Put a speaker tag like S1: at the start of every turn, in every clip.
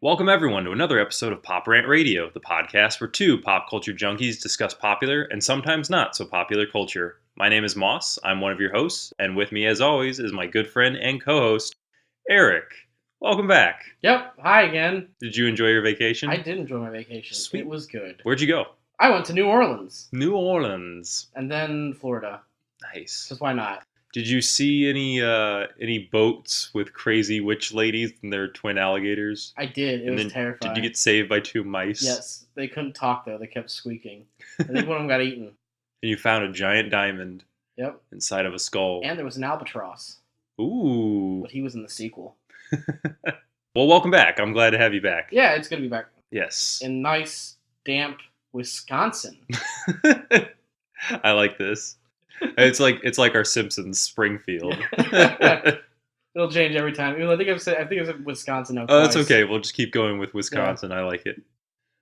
S1: Welcome everyone to another episode of Pop Rant Radio, the podcast where two pop culture junkies discuss popular and sometimes not so popular culture. My name is Moss, I'm one of your hosts, and with me as always is my good friend and co-host, Eric. Welcome back.
S2: Yep, hi again.
S1: Did you enjoy your vacation?
S2: I did enjoy my vacation.
S1: Sweet.
S2: It was good.
S1: Where'd you go?
S2: I went to New Orleans.
S1: New Orleans.
S2: And then Florida.
S1: Nice.
S2: Because why not?
S1: Did you see any boats with crazy witch ladies and their twin alligators?
S2: I did. It was terrifying.
S1: Did you get saved by two mice?
S2: Yes. They couldn't talk, though. They kept squeaking. I think one of them got eaten.
S1: And you found a giant diamond inside of a skull.
S2: And there was an albatross.
S1: Ooh.
S2: But he was in the sequel.
S1: Well, welcome back. I'm glad to have you back.
S2: Yeah, it's good to be back.
S1: Yes.
S2: In nice, damp Wisconsin.
S1: I like this. It's like our Simpsons Springfield.
S2: It'll change every time. I think I've said Wisconsin now.
S1: Oh, that's okay. We'll just keep going with Wisconsin. Yeah. I like it.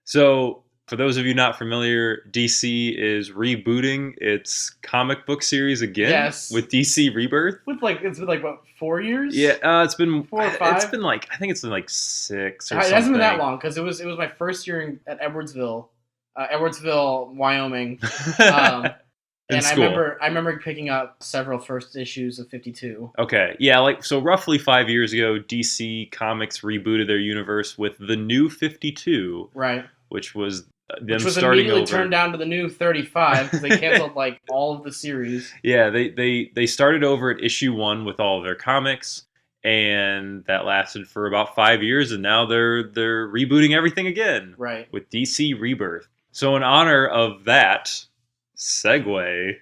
S1: So, for those of you not familiar, DC is rebooting its comic book series again.
S2: Yes.
S1: With DC Rebirth.
S2: It's been what, 4 years?
S1: Yeah, it's been
S2: 4 or 5.
S1: It's been I think it's been 6 or something.
S2: It hasn't been that long because it was my first year at Edwardsville, Wyoming. And I remember picking up several first issues of 52.
S1: Okay. Yeah, so roughly 5 years ago, DC Comics rebooted their universe with the New 52.
S2: Right.
S1: Which was them
S2: which was
S1: starting
S2: immediately
S1: over.
S2: Turned down to the New 35 because they canceled all of the series.
S1: Yeah, they started over at issue 1 with all of their comics, and that lasted for about 5 years, and now they're rebooting everything again.
S2: Right.
S1: With DC Rebirth. So in honor of that segue,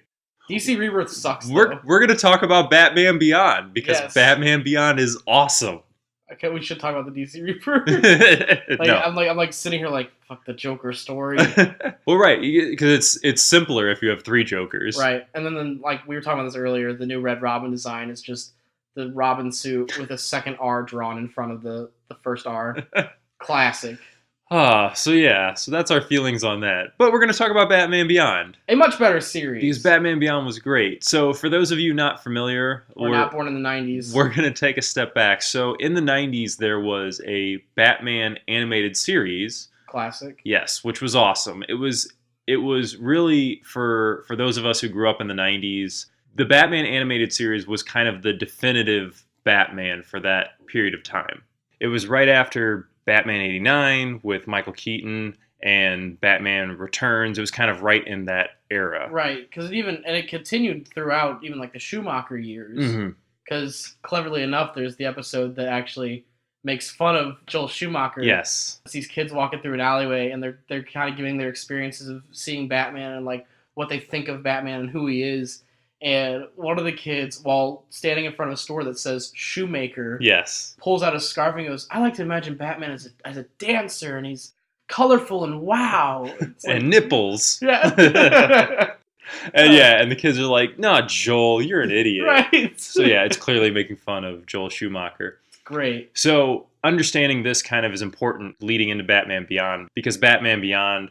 S2: DC Rebirth sucks.
S1: We're going to talk about Batman Beyond because Batman Beyond is awesome.
S2: Okay, we should talk about the DC Rebirth.
S1: No.
S2: I'm sitting here fuck the Joker story.
S1: Well, right, because it's simpler if you have 3 Jokers.
S2: Right, and then we were talking about this earlier, the new Red Robin design is just the Robin suit with a second R drawn in front of the first R. Classic.
S1: So that's our feelings on that. But we're going to talk about Batman Beyond.
S2: A much better series.
S1: Because Batman Beyond was great. So for those of you not familiar,
S2: or not born in the 90s,
S1: we're going to take a step back. So in the 90s, there was a Batman animated series.
S2: Classic.
S1: Yes, which was awesome. It was really, for those of us who grew up in the 90s, the Batman animated series was kind of the definitive Batman for that period of time. It was right after Batman 89 with Michael Keaton and Batman Returns. It was kind of right in that era.
S2: Right, because it continued throughout even the Schumacher years. Because cleverly enough, there's the episode that actually makes fun of Joel Schumacher.
S1: Yes.
S2: It's these kids walking through an alleyway and they're kind of giving their experiences of seeing Batman and what they think of Batman and who he is. And one of the kids, while standing in front of a store that says Shoemaker, pulls out a scarf and goes, "I like to imagine Batman as a dancer, and he's colorful and wow."
S1: And nipples.
S2: Yeah.
S1: And the kids are like, "Nah, Joel, you're an idiot."
S2: Right.
S1: So it's clearly making fun of Joel Schumacher.
S2: Great.
S1: So understanding this kind of is important leading into Batman Beyond, because Batman Beyond,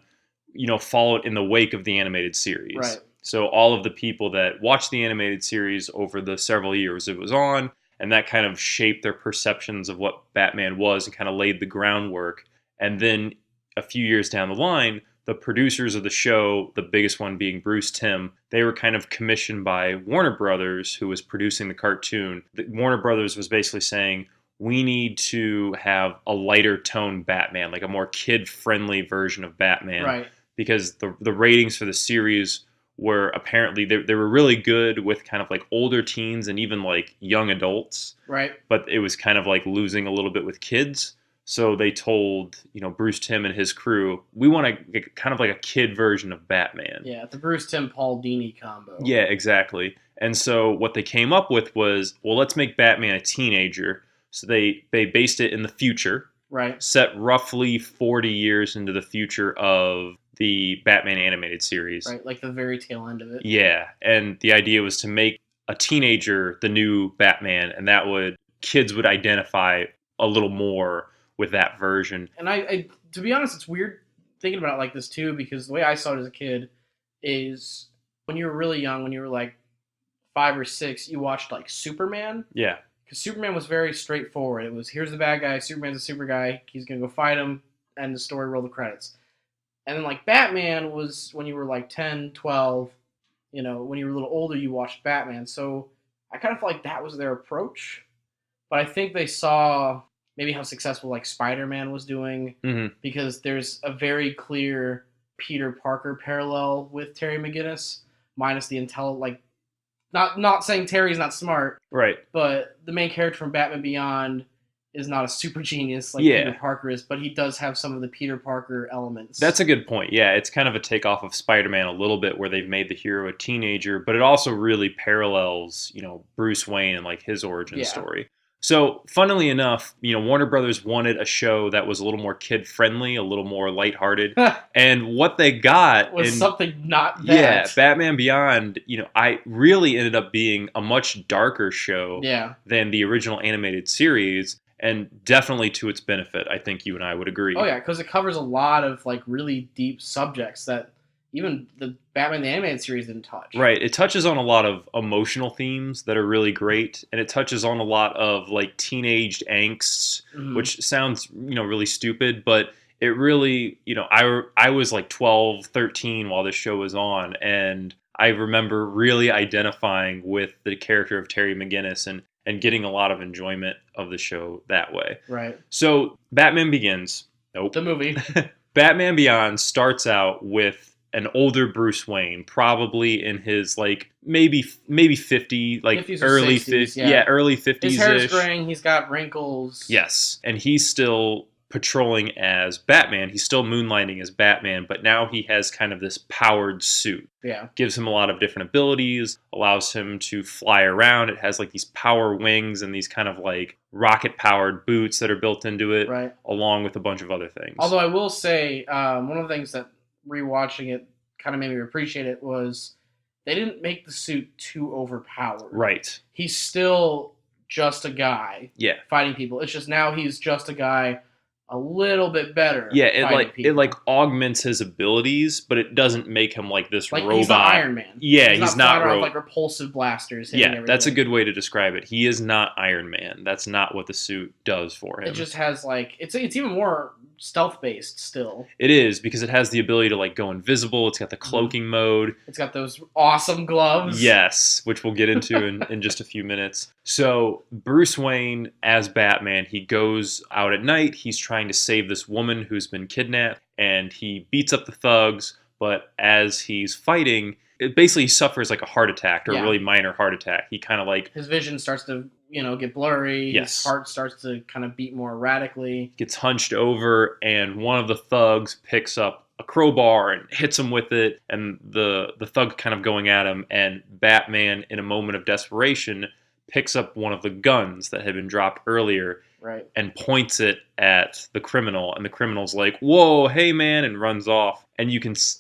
S1: followed in the wake of the animated series.
S2: Right.
S1: So all of the people that watched the animated series over the several years it was on, and that kind of shaped their perceptions of what Batman was and kind of laid the groundwork. And then a few years down the line, the producers of the show, the biggest one being Bruce Timm, they were kind of commissioned by Warner Brothers, who was producing the cartoon. Warner Brothers was basically saying, we need to have a lighter tone Batman, a more kid-friendly version of Batman.
S2: Right.
S1: Because the ratings for the series were apparently, they were really good with kind of older teens and even young adults.
S2: Right.
S1: But it was kind of losing a little bit with kids. So they told, Bruce Timm and his crew, we want to get kind of a kid version of Batman.
S2: Yeah, the Bruce Timm Paul Dini combo.
S1: Yeah, exactly. And so what they came up with was, well, let's make Batman a teenager. So they based it in the future.
S2: Right.
S1: Set roughly 40 years into the future of the Batman animated series.
S2: Right, the very tail end of it.
S1: Yeah, and the idea was to make a teenager the new Batman, and kids would identify a little more with that version.
S2: And I to be honest, it's weird thinking about it like this too, because the way I saw it as a kid is when you were really young, when you were 5 or 6, you watched Superman.
S1: Yeah.
S2: because Superman was very straightforward. It was, here's the bad guy, Superman's a super guy, he's gonna go fight him, end the story, roll the credits. And then like Batman was when you were like 10, 12, when you were a little older, you watched Batman. So I kind of felt like that was their approach. But I think they saw maybe how successful like Spider-Man was doing, because there's a very clear Peter Parker parallel with Terry McGinnis, minus the like not saying Terry's not smart,
S1: right?
S2: But the main character from Batman Beyond is not a super genius like Peter Parker is, but he does have some of the Peter Parker elements.
S1: That's a good point. Yeah, it's kind of a takeoff of Spider-Man a little bit, where they've made the hero a teenager, but it also really parallels, Bruce Wayne and like his origin story. So, funnily enough, Warner Brothers wanted a show that was a little more kid-friendly, a little more lighthearted, and what they got
S2: was something not that.
S1: Yeah, Batman Beyond, I really ended up being a much darker show than the original animated series, and definitely to its benefit. I think you and I would agree.
S2: Oh yeah, because it covers a lot of like really deep subjects that even the Batman the Animated Series didn't touch.
S1: Right. It touches on a lot of emotional themes that are really great, and it touches on a lot of like teenage angst, which sounds, really stupid, but it really, I was like 12, 13 while this show was on, and I remember really identifying with the character of Terry McGinnis and getting a lot of enjoyment of the show that way.
S2: Right.
S1: So Batman Begins. Nope.
S2: The movie.
S1: Batman Beyond starts out with an older Bruce Wayne, probably in his like maybe 50, like
S2: 50s
S1: early
S2: 60s,
S1: 50s, early 50s.
S2: His hair is graying. He's got wrinkles.
S1: Yes, and he's still patrolling as Batman. He's still moonlighting as Batman, but now he has kind of this powered suit.
S2: Yeah,
S1: gives him a lot of different abilities, allows him to fly around. It has like these power wings and these kind of like rocket powered boots that are built into it,
S2: right,
S1: along with a bunch of other things.
S2: Although I will say, one of the things that rewatching it kind of made me appreciate it was they didn't make the suit too overpowered.
S1: Right.
S2: He's still just a guy fighting people. It's just now he's just a guy a little bit better.
S1: Yeah, it like augments his abilities, but it doesn't make him like this
S2: like
S1: robot.
S2: He's not Iron Man.
S1: Yeah, he's not
S2: around like repulsive blasters.
S1: Yeah, that's a good way to describe it. He is not Iron Man. That's not what the suit does for him.
S2: It just has like it's even more stealth based still.
S1: It is, because it has the ability to like go invisible. It's got the cloaking mode.
S2: It's got those awesome gloves.
S1: Yes, which we'll get into in just a few minutes. So Bruce Wayne as Batman, he goes out at night. He's trying to save this woman who's been kidnapped, and he beats up the thugs. But as he's fighting, it basically suffers like a heart attack, or a really minor heart attack. He kind of like
S2: his vision starts to get blurry.
S1: Yes.
S2: His heart starts to kind of beat more erratically.
S1: Gets hunched over, and one of the thugs picks up a crowbar and hits him with it, and the thug kind of going at him, and Batman, in a moment of desperation, picks up one of the guns that had been dropped earlier,
S2: right,
S1: and points it at the criminal, and the criminal's like, "Whoa, hey man," and runs off. And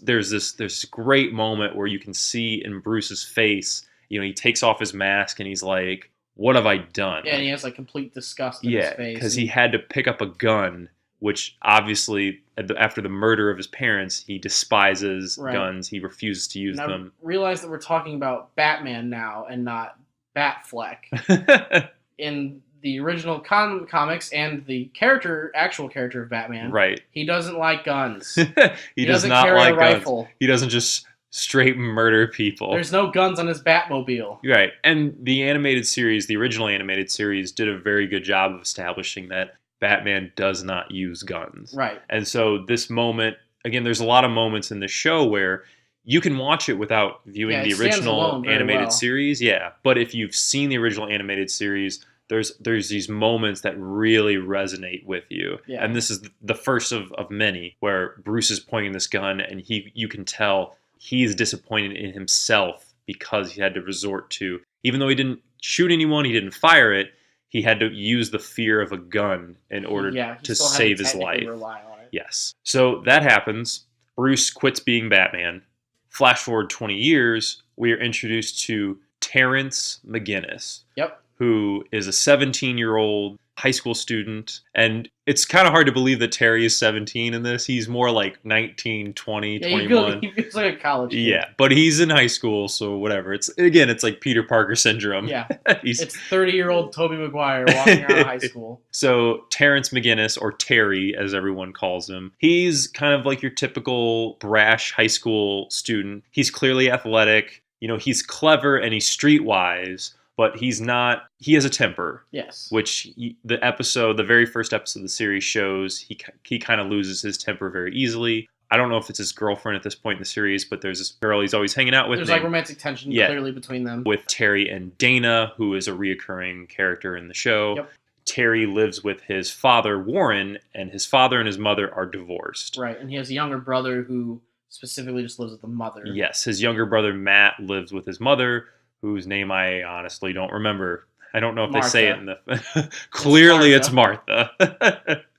S1: there's this great moment where you can see in Bruce's face, he takes off his mask and he's like, "What have I done?"
S2: Yeah, and he has like complete disgust in his face.
S1: Because he had to pick up a gun, which obviously, after the murder of his parents, he despises guns. He refuses to use them.
S2: I realize that we're talking about Batman now and not Batfleck. In the original comics and the actual character of Batman,
S1: right,
S2: he doesn't like guns.
S1: he does not
S2: carry
S1: like
S2: a rifle.
S1: Guns. He doesn't just straight murder people.
S2: There's no guns on his Batmobile.
S1: Right. And the original animated series, did a very good job of establishing that Batman does not use guns.
S2: Right.
S1: And so this moment, again, there's a lot of moments in the show where you can watch it without viewing the original animated series. Yeah. But if you've seen the original animated series, there's these moments that really resonate with you. Yeah. And this is the first of many, where Bruce is pointing this gun, and you can tell he's disappointed in himself because he had to resort to, even though he didn't shoot anyone, he didn't fire it, he had to use the fear of a gun in order to save his life.
S2: Rely on it.
S1: Yes. So that happens. Bruce quits being Batman. Flash forward 20 years, we are introduced to Terrence McGinnis.
S2: Yep.
S1: Who is a 17-year-old high school student. And it's kind of hard to believe that Terry is 17 in this. He's more like 19, 20,
S2: Yeah,
S1: 21.
S2: he feels like a college kid.
S1: Yeah, but he's in high school, so whatever. It's like Peter Parker syndrome.
S2: Yeah,
S1: He's
S2: it's 30-year-old Tobey Maguire walking around high school.
S1: So Terrence McGinnis, or Terry as everyone calls him, he's kind of like your typical brash high school student. He's clearly athletic. He's clever and he's streetwise, but he has a temper.
S2: Yes.
S1: Which the very first episode of the series shows he kind of loses his temper very easily. I don't know if it's his girlfriend at this point in the series, but there's this girl he's always hanging out with.
S2: There's like romantic tension clearly between them.
S1: With Terry and Dana, who is a reoccurring character in the show.
S2: Yep.
S1: Terry lives with his father, Warren, and his father and his mother are divorced.
S2: Right, and he has a younger brother who specifically just lives with the mother.
S1: Yes, his younger brother, Matt, lives with his mother, whose name I honestly don't remember. I don't know if
S2: Martha.
S1: they say it in the... Clearly it's Martha.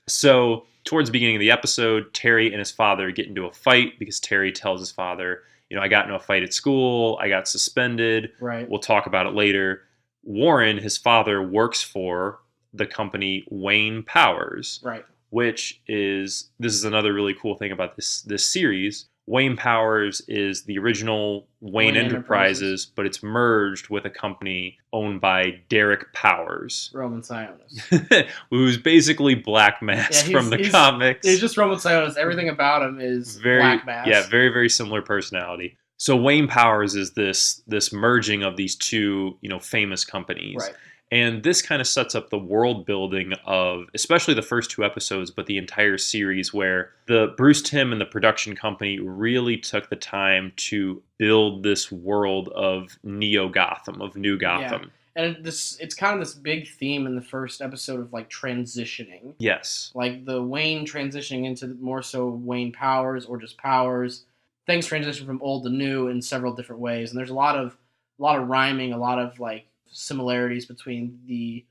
S1: So, towards the beginning of the episode, Terry and his father get into a fight because Terry tells his father, I got into a fight at school, I got suspended,
S2: right.
S1: We'll talk about it later. Warren, his father, works for the company Wayne Powers,
S2: right?
S1: This is another really cool thing about this series. Wayne Powers is the original Wayne Enterprises, but it's merged with a company owned by Derek Powers,
S2: Roman Sionis,
S1: who's basically Black Mask from the comics.
S2: He's just Roman Sionis. Everything about him is Black Mask.
S1: Yeah, very, very similar personality. So Wayne Powers is this merging of these two, famous companies.
S2: Right.
S1: And this kind of sets up the world building of, especially the first two episodes, but the entire series, where the Bruce Timm and the production company really took the time to build this world of Neo Gotham, of New Gotham.
S2: Yeah. And it's kind of this big theme in the first episode of like transitioning.
S1: Yes.
S2: Like the Wayne transitioning into more so Wayne Powers or just Powers. Things transition from old to new in several different ways. And there's a lot of rhyming, a lot of like similarities between the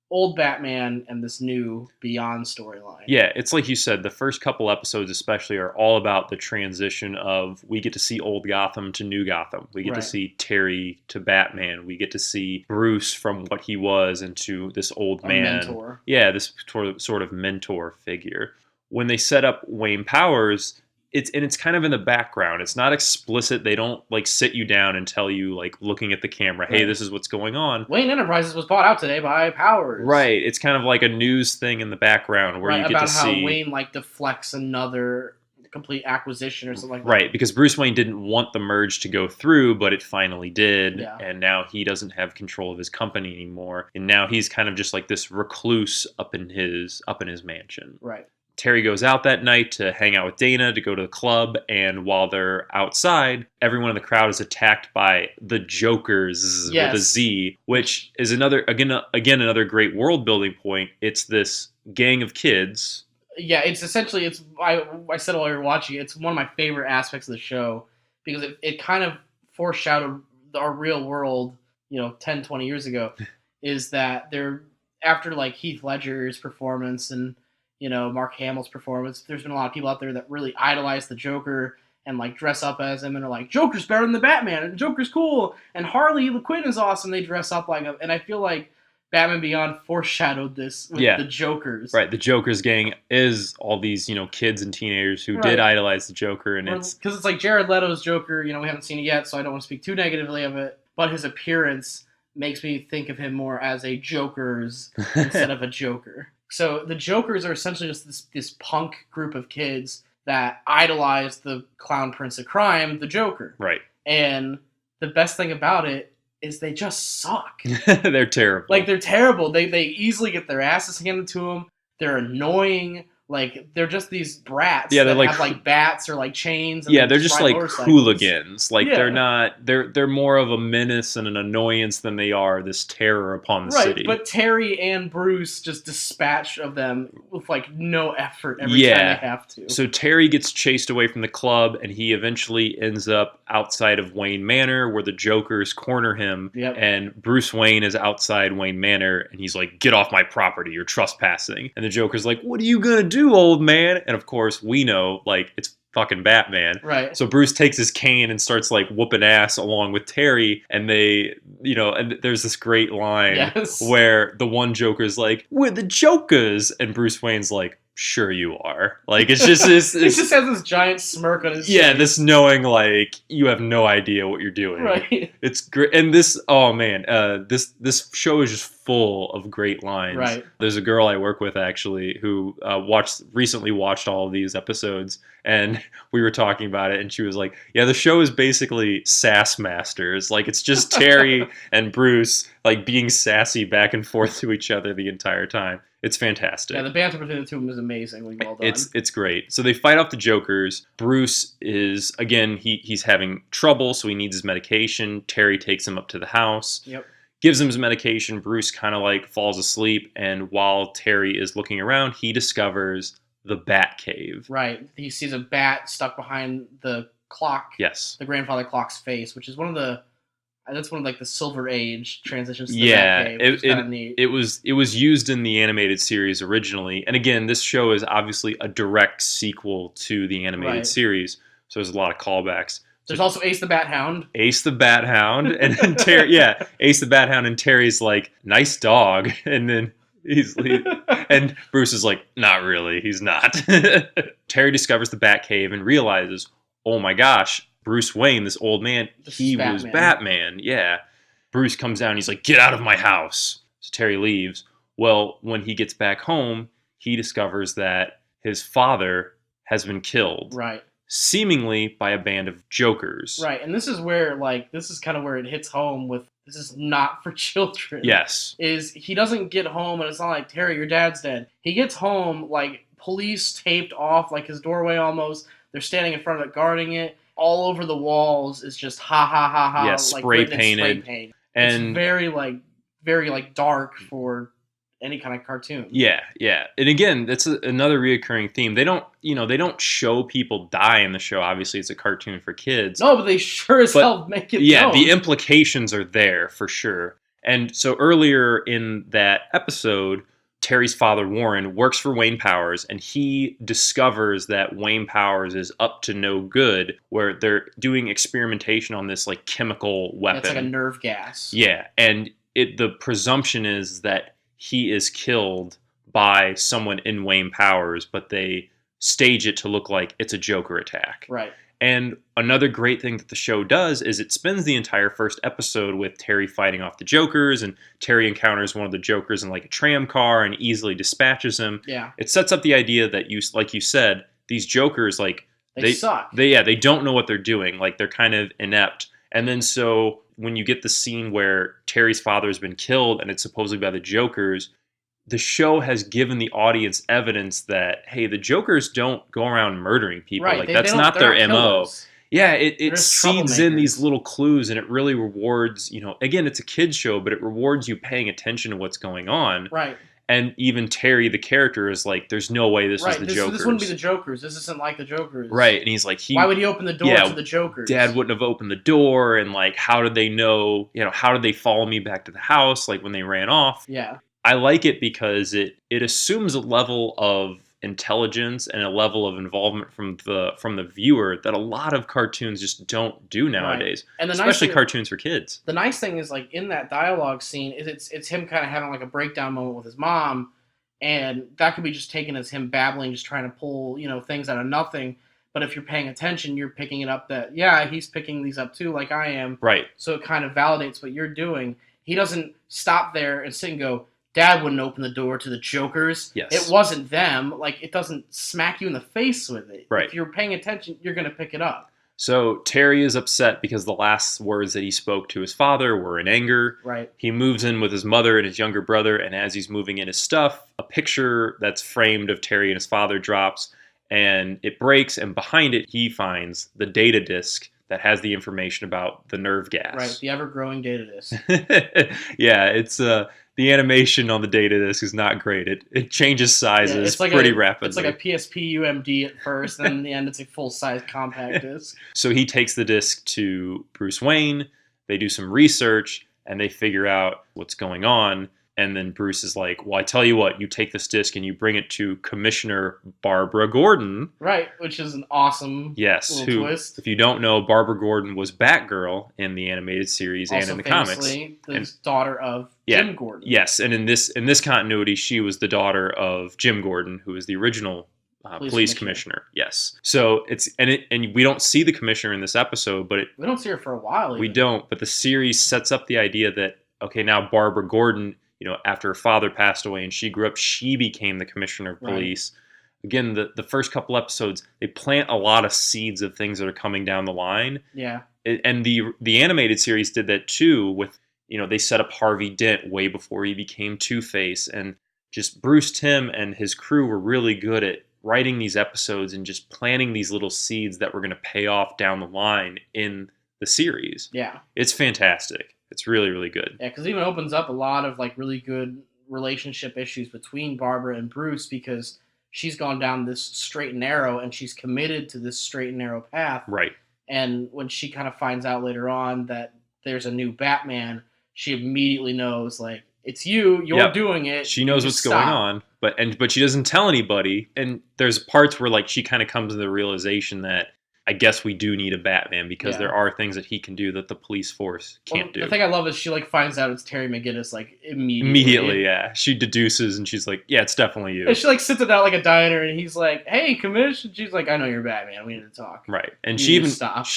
S2: old Batman and this new Beyond storyline. Yeah,
S1: it's like you said, the first couple episodes especially are all about the transition of, we get to see old Gotham to new Gotham. We get to see Terry to Batman. We get to see Bruce from what he was into this old man.
S2: Mentor.
S1: Yeah, this sort of mentor figure. When they set up Wayne Powers, it's kind of in the background. It's not explicit. They don't like sit you down and tell you, like, looking at the camera, hey, this is what's going on.
S2: Wayne Enterprises was bought out today by Powers.
S1: Right. It's kind of like a news thing in the background where you get to see
S2: about how Wayne like deflects another complete acquisition or something like that.
S1: Right, because Bruce Wayne didn't want the merge to go through, but it finally did.
S2: Yeah.
S1: And now he doesn't have control of his company anymore. And now he's kind of just like this recluse up in his mansion.
S2: Right.
S1: Terry goes out that night to hang out with Dana, to go to the club, and while they're outside, everyone in the crowd is attacked by the Jokers with a Z, which is another great world building point. It's this gang of kids.
S2: Yeah, it's essentially, I said while we were watching it, it's one of my favorite aspects of the show, because it kind of foreshadowed our real world, 10, 20 years ago, is that they're, after like Heath Ledger's performance and Mark Hamill's performance, there's been a lot of people out there that really idolize the Joker and like dress up as him and are like, Joker's better than the Batman and Joker's cool and Harley Quinn is awesome. They dress up like him. And I feel like Batman Beyond foreshadowed this with the Jokers. Right.
S1: The Joker's gang is all these, kids and teenagers who did idolize the Joker. And it's
S2: because it's like Jared Leto's Joker, we haven't seen it yet, so I don't want to speak too negatively of it. But his appearance makes me think of him more as a Joker's instead of a Joker. So the Jokers are essentially just this punk group of kids that idolize the clown prince of crime, the Joker.
S1: Right.
S2: And the best thing about it is they just suck.
S1: They're terrible.
S2: Like, they're terrible. They easily get their asses handed to them. They're annoying. Like, they're just these brats that like, have, like, bats or, like, chains. And
S1: they're just, like, hooligans. Like, they're not... They're more of a menace and an annoyance than they are this terror upon the city.
S2: Right, but Terry and Bruce just dispatch of them with, like, no effort every time they have to.
S1: So Terry gets chased away from the club, and he eventually ends up outside of Wayne Manor, where the Jokers corner him.
S2: Yep.
S1: And Bruce Wayne is outside Wayne Manor, and he's like, get off my property, you're trespassing. And the Joker's like, what are you gonna do, old man? And of course, we know, like, it's fucking Batman.
S2: Right.
S1: So Bruce takes his cane and starts like whooping ass along with Terry, and they, and there's this great line where the one Joker's like, "We're the Jokers," and Bruce Wayne's like, "Sure you are." Like, it's just this.
S2: He just has this giant smirk on his face.
S1: Yeah, this knowing like you have no idea what you're doing.
S2: Right.
S1: It's great, and this. Oh man, this show is just full of great lines.
S2: Right.
S1: There's a girl I work with actually who recently watched all of these episodes, and we were talking about it, and she was like, "Yeah, the show is basically Sass Masters. Like, it's just Terry and Bruce like being sassy back and forth to each other the entire time." It's fantastic.
S2: Yeah, the banter between the two of them is amazingly well done.
S1: It's great. So they fight off the Jokers. Bruce is, again, he's having trouble, so he needs his medication. Terry takes him up to the house.
S2: Yep.
S1: Gives him his medication. Bruce kind of like falls asleep, and while Terry is looking around, he discovers the Batcave.
S2: Right. He sees a bat stuck behind the clock.
S1: Yes.
S2: The grandfather clock's face, which is one of the like the Silver Age transitions to the
S1: Batcave,
S2: which is kind of neat.
S1: It was used in the animated series originally, and again, this show is obviously a direct sequel to the animated series, so there's a lot of callbacks.
S2: There's also Ace the Bat Hound.
S1: Ace the Bat Hound, and Terry, Ace the Bat Hound, and Terry's like, "Nice dog," and then and Bruce is like, "Not really, he's not." Terry discovers the Batcave and realizes, oh my gosh, Bruce Wayne, this old man, he was Batman. Yeah. Bruce comes down and he's like, "Get out of my house." So Terry leaves. Well, when he gets back home, he discovers that his father has been killed.
S2: Right.
S1: Seemingly by a band of Jokers.
S2: Right. And this is where, this is kind of where it hits home with, this is not for children.
S1: Yes.
S2: Is he doesn't get home and it's not like, "Terry, your dad's dead." He gets home, like, police taped off, like, his doorway almost. They're standing in front of it, guarding it. All over the walls is just ha ha ha ha.
S1: Yeah,
S2: like
S1: spray painted.
S2: And it's very dark for any kind of cartoon.
S1: Yeah. And again, that's another reoccurring theme. They don't show people die in the show. Obviously, it's a cartoon for kids.
S2: No, but they sure as hell make it.
S1: Yeah,
S2: known.
S1: The implications are there for sure. And so earlier in that episode, Terry's father, Warren, works for Wayne Powers, and he discovers that Wayne Powers is up to no good, where they're doing experimentation on this like chemical weapon.
S2: It's like a nerve gas.
S1: Yeah, and the presumption is that he is killed by someone in Wayne Powers, but they stage it to look like it's a Joker attack.
S2: Right.
S1: And another great thing that the show does is it spends the entire first episode with Terry fighting off the Jokers, and Terry encounters one of the Jokers in like a tram car and easily dispatches him.
S2: Yeah. It
S1: sets up the idea that like you said, these Jokers, like
S2: they suck.
S1: They don't know what they're doing. Like they're kind of inept. And then so when you get the scene where Terry's father has been killed and it's supposedly by the Jokers, the show has given the audience evidence that, hey, the Jokers don't go around murdering people.
S2: Right.
S1: Like that's not their MO.
S2: Killers.
S1: Yeah, it seeds in these little clues, and it really rewards, again, it's a kid's show, but it rewards you paying attention to what's going on.
S2: Right.
S1: And even Terry, the character, is like, there's no way this was the Jokers.
S2: This wouldn't be the Jokers. This isn't like the Jokers.
S1: Right. And he's like,
S2: why would he open the door to the Jokers?
S1: Dad wouldn't have opened the door, and like, how did they know, how did they follow me back to the house, like when they ran off?
S2: Yeah.
S1: I like it because it assumes a level of intelligence and a level of involvement from the viewer that a lot of cartoons just don't do nowadays. Right. And especially cartoons for kids.
S2: The nice thing is, like, in that dialogue scene is it's him kind of having like a breakdown moment with his mom, and that could be just taken as him babbling, just trying to pull things out of nothing. But if you're paying attention, you're picking it up that he's picking these up too, like I am.
S1: Right.
S2: So it kind of validates what you're doing. He doesn't stop there and sit and go, "Dad wouldn't open the door to the Jokers."
S1: Yes.
S2: It wasn't them. Like, it doesn't smack you in the face with it.
S1: Right.
S2: If you're paying attention, you're going to pick it up.
S1: So Terry is upset because the last words that he spoke to his father were in anger.
S2: Right.
S1: He moves in with his mother and his younger brother, and as he's moving in his stuff, a picture that's framed of Terry and his father drops, and it breaks, and behind it he finds the data disk that has the information about the nerve gas.
S2: Right, the ever-growing data disk.
S1: Yeah, it's the animation on the data disk is not great. It changes sizes pretty rapidly.
S2: It's like a PSP UMD at first, and in the end it's a full-size compact disc.
S1: So he takes the disc to Bruce Wayne, they do some research, and they figure out what's going on. And then Bruce is like, well, I tell you what, you take this disc and you bring it to Commissioner Barbara Gordon.
S2: Right, which is an awesome
S1: yes,
S2: little twist.
S1: If you don't know, Barbara Gordon was Batgirl in the animated series
S2: Also
S1: and in the comics.
S2: The daughter of Jim Gordon.
S1: Yes, and in this continuity, she was the daughter of Jim Gordon, who was the original police commissioner. Yes. So and we don't see the commissioner in this episode, but
S2: we don't see her for a while.
S1: We don't, but the series sets up the idea that, okay, now Barbara Gordon, after her father passed away and she grew up, she became the commissioner of police. Right. Again, the first couple episodes, they plant a lot of seeds of things that are coming down the line.
S2: Yeah.
S1: And the animated series did that too with, they set up Harvey Dent way before he became Two-Face, and just Bruce Timm and his crew were really good at writing these episodes and just planting these little seeds that were going to pay off down the line in the series.
S2: Yeah.
S1: It's fantastic. It's really, really good.
S2: Yeah, because it even opens up a lot of really good relationship issues between Barbara and Bruce, because she's gone down this straight and narrow and she's committed to this straight and narrow path.
S1: Right.
S2: And when she kind of finds out later on that there's a new Batman, she immediately knows, it's you're doing it.
S1: She knows what's going on, but she doesn't tell anybody. And there's parts where she kind of comes to the realization that I guess we do need a Batman, because there are things that he can do that the police force can't do.
S2: The thing I love is she finds out it's Terry McGinnis immediately.
S1: Immediately, yeah. She deduces and she's like, yeah, it's definitely you.
S2: And she sits it down like a diner and he's like, hey, Commish. And she's like, I know you're Batman. We need to talk.
S1: Right. And she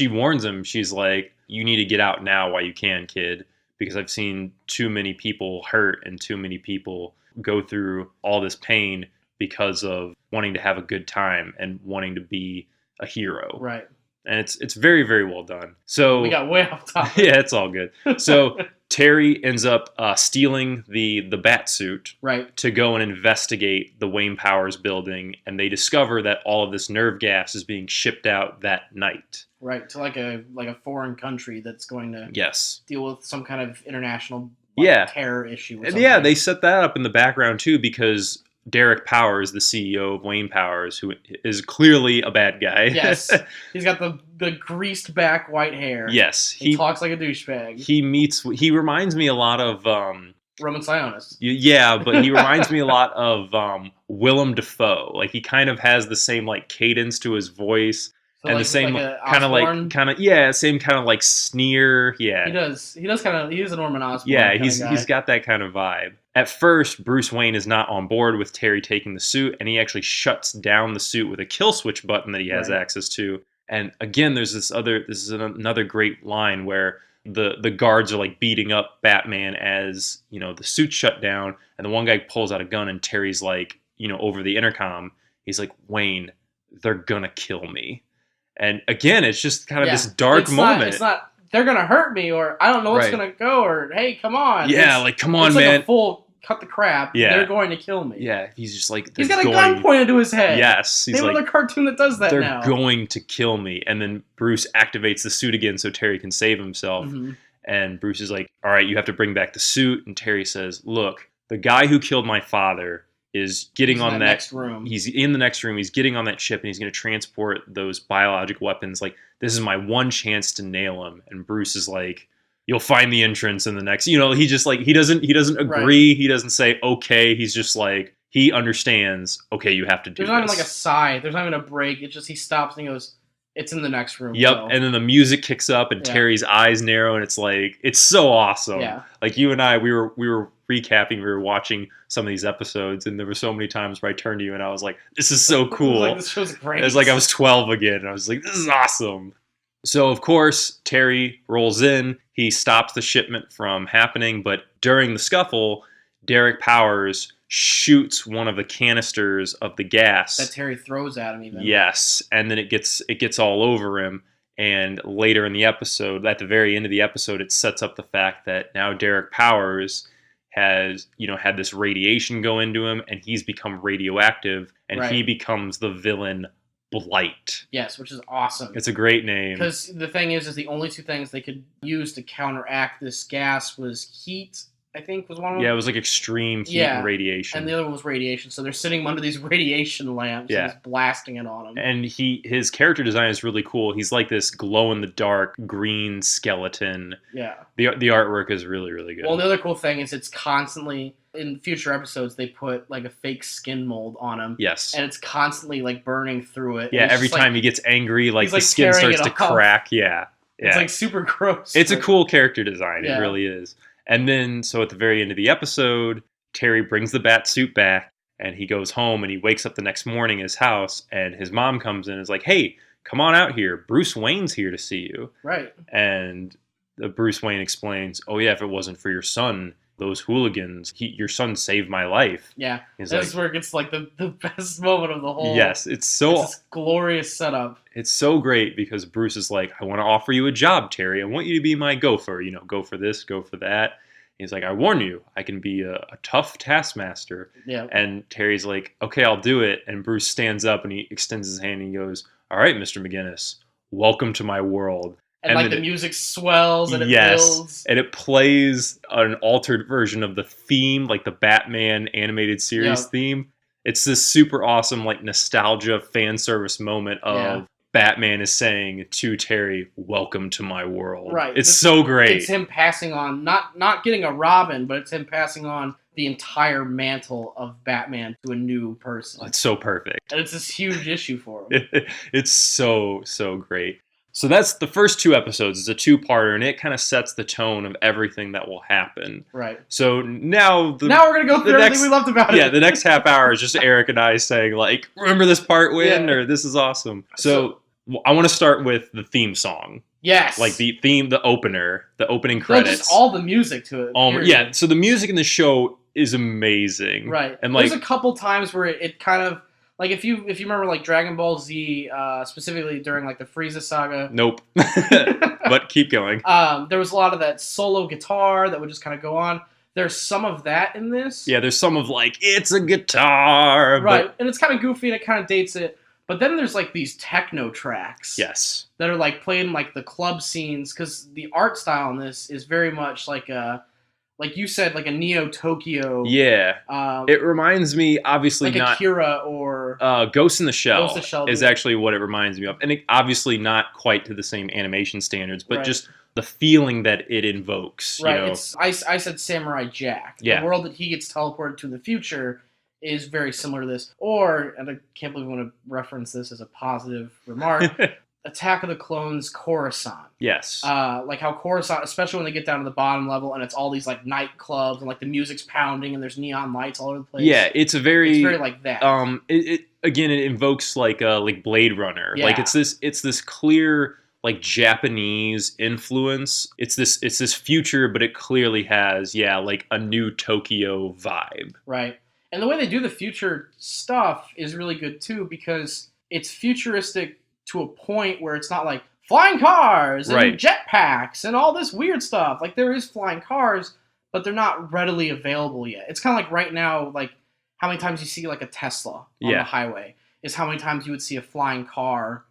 S1: warns him. She's like, you need to get out now while you can, kid, because I've seen too many people hurt and too many people go through all this pain because of wanting to have a good time and wanting to be a hero.
S2: Right.
S1: And it's very, very well done. So
S2: we got way off topic.
S1: Yeah, it's all good. So Terry ends up stealing the bat suit,
S2: right,
S1: to go and investigate the Wayne Powers building, and they discover that all of this nerve gas is being shipped out that night.
S2: Right, to a foreign country that's going to deal with some kind of international terror issue.
S1: And yeah, they set that up in the background too, because Derek Powers, the CEO of Wayne Powers, who is clearly a bad guy.
S2: Yes. He's got the greased back white hair.
S1: Yes.
S2: He talks like a douchebag.
S1: He reminds me a lot of
S2: Roman Sionis.
S1: Yeah, but he reminds me a lot of Willem Dafoe. He kind of has the same cadence to his voice. So and the same same kind of sneer. Yeah.
S2: He does he's a Norman Osborn.
S1: Yeah, he's got that kind of vibe. At first, Bruce Wayne is not on board with Terry taking the suit, and he actually shuts down the suit with a kill switch button that he has access to. And again, this is another great line where the guards are beating up Batman as, the suit's shut down, and the one guy pulls out a gun and Terry's over the intercom, he's like, Wayne, they're gonna kill me. And again, it's just kind of this dark moment.
S2: It's not, they're going to hurt me, or I don't know what's going to go, or hey, come on.
S1: Yeah, come on, man.
S2: A full cut the crap.
S1: Yeah.
S2: They're going to kill me.
S1: Yeah, he's just
S2: he's got a gun pointed to his head.
S1: Yes.
S2: He's another cartoon that does that now.
S1: They're going to kill me. And then Bruce activates the suit again so Terry can save himself. Mm-hmm. And Bruce is like, all right, you have to bring back the suit. And Terry says, look, the guy who killed my father is getting on that
S2: next room.
S1: He's in the next room. He's getting on that ship, and he's going to transport those biological weapons. This is my one chance to nail him. And Bruce is like, you'll find the entrance in the next. He just he doesn't agree. Right. He doesn't say okay. He's just he understands. Okay, you have to do.
S2: There's not even a sigh. There's not even a break. It's just he stops and he goes, "It's in the next room."
S1: Yep. Bro. And then the music kicks up, and Terry's eyes narrow, and it's so awesome.
S2: Yeah.
S1: You and I, we were recapping, we were watching some of these episodes, and there were so many times where I turned to you and I was like, this is so cool.
S2: This show's great.
S1: It was I was 12 again, and I was like, this is awesome. So of course, Terry rolls in, he stops the shipment from happening, but during the scuffle, Derek Powers shoots one of the canisters of the gas
S2: that Terry throws at him even.
S1: Yes, and then it gets all over him. And later in the episode, at the very end of the episode, it sets up the fact that now Derek Powers has, had this radiation go into him, and he's become radioactive, and he becomes the villain Blight.
S2: Yes, which is awesome.
S1: It's a great name.
S2: Because the thing is the only two things they could use to counteract this gas was heat I think was one of them.
S1: Yeah, it was like extreme heat and radiation.
S2: And the other one was radiation. So they're sitting under these radiation lamps and he's blasting it on them.
S1: And his character design is really cool. He's like this glow-in-the-dark green skeleton.
S2: Yeah.
S1: The artwork is really, really good.
S2: Well, the other cool thing is it's constantly, in future episodes, they put like a fake skin mold on him.
S1: Yes.
S2: And it's constantly like burning through it.
S1: Yeah, every time he gets angry, like the skin starts to crack. Yeah.
S2: It's like super gross.
S1: It's a cool character design. It really is. And then, so at the very end of the episode, Terry brings the bat suit back, and he goes home, and he wakes up the next morning in his house, and his mom comes in and is like, hey, come on out here. Bruce Wayne's here to see you.
S2: Right.
S1: And Bruce Wayne explains, oh, yeah, if it wasn't for your son, those hooligans, your son saved my life.
S2: Yeah. That's where it gets like the best moment of the whole.
S1: Yes, it's this
S2: glorious setup.
S1: It's so great because Bruce is like, I want to offer you a job, Terry. I want you to be my gopher. You know, go for this, go for that. He's like, I warn you, I can be a tough taskmaster.
S2: Yeah.
S1: And Terry's like, okay, I'll do it. And Bruce stands up and he extends his hand and he goes, all right, Mr. McGinnis, welcome to my world.
S2: And like the music swells and it builds.
S1: And it plays an altered version of the theme, like the Batman animated series theme. It's this super awesome, like nostalgia fan service moment of Batman is saying to Terry, welcome to my world.
S2: Right.
S1: It's so great.
S2: It's him passing on, not getting a Robin, but it's him passing on the entire mantle of Batman to a new person.
S1: It's so perfect.
S2: And it's this huge issue for him.
S1: It's so, so great. So that's the first 2 episodes. It's a 2-parter, and it kind of sets the tone of everything that will happen.
S2: Right.
S1: So now we're
S2: going to go through everything we loved about it.
S1: Yeah, the next half hour is just Eric and I saying, like, remember this part when? Or this is awesome. So I want to start with the theme song.
S2: Yes.
S1: Like the theme, the opening credits.
S2: Just all the music to it.
S1: Yeah, so the music in the show is amazing.
S2: Right.
S1: And like,
S2: there's a couple times where it kind of... Like, if you remember, like, Dragon Ball Z, specifically during, like, the Frieza saga.
S1: Nope. But keep going.
S2: There was a lot of that solo guitar that would just kind of go on. There's some of that in this.
S1: Yeah, there's some of, like, it's a guitar.
S2: Right, and it's kind of goofy and it kind of dates it. But then there's, like, these techno tracks.
S1: Yes.
S2: That are, like, played in, like, the club scenes. Because the art style in this is very much like a... Like you said, like a Neo Tokyo.
S1: Yeah. It reminds me, obviously,
S2: like
S1: not...
S2: Like Akira or...
S1: Ghost in the Shell.
S2: Ghost in the Shell
S1: is actually what it reminds me of. And obviously not quite to the same animation standards, but just the feeling that it invokes.
S2: Right.
S1: You know?
S2: I said Samurai Jack.
S1: Yeah.
S2: The world that he gets teleported to in the future is very similar to this. Or, and I can't believe I want to reference this as a positive remark... Attack of the Clones Coruscant.
S1: Yes.
S2: Like how Coruscant, especially when they get down to the bottom level and it's all these like nightclubs and like the music's pounding and there's neon lights all over the place.
S1: Yeah, it's very
S2: like that.
S1: It invokes like Blade Runner.
S2: Yeah.
S1: Like it's this clear like Japanese influence. It's this future, but it clearly has like a new Tokyo vibe.
S2: Right. And the way they do the future stuff is really good too because it's futuristic to a point where it's not like flying cars and jetpacks and all this weird stuff. Like there is flying cars, but they're not readily available yet. It's kind of like right now, like how many times you see like a Tesla on the highway is how many times you would see a flying car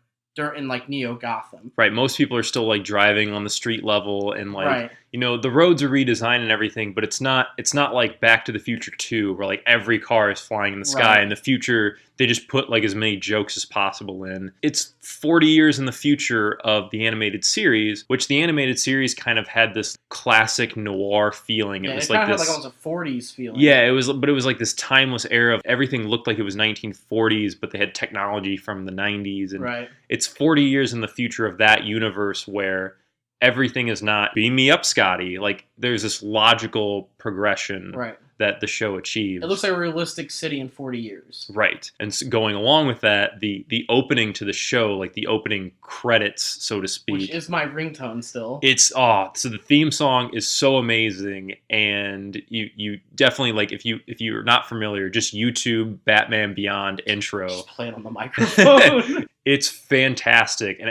S2: in like Neo Gotham.
S1: Right. Most people are still like driving on the street level and like, the roads are redesigned and everything, but it's not like Back to the Future 2 where like every car is flying in the sky. In the future, they just put like as many jokes as possible in. It's 40 years in the future of the animated series, which the animated series kind of had this classic noir feeling.
S2: Yeah,
S1: it was
S2: it
S1: like
S2: kind of
S1: this,
S2: had like almost a 40s feeling.
S1: Yeah, it was like this timeless era of everything looked like it was 1940s, but they had technology from the 90s. And it's 40 years in the future of that universe where everything is not beam me up, Scotty. Like there's this logical progression that the show achieves.
S2: It looks like a realistic city in 40 years.
S1: Right. And so going along with that, the opening to the show, like the opening credits, so to speak.
S2: Which is my ringtone still.
S1: So the theme song is so amazing. And you definitely, like, if you're not familiar, just YouTube Batman Beyond intro.
S2: Just play it on the microphone.
S1: It's fantastic. And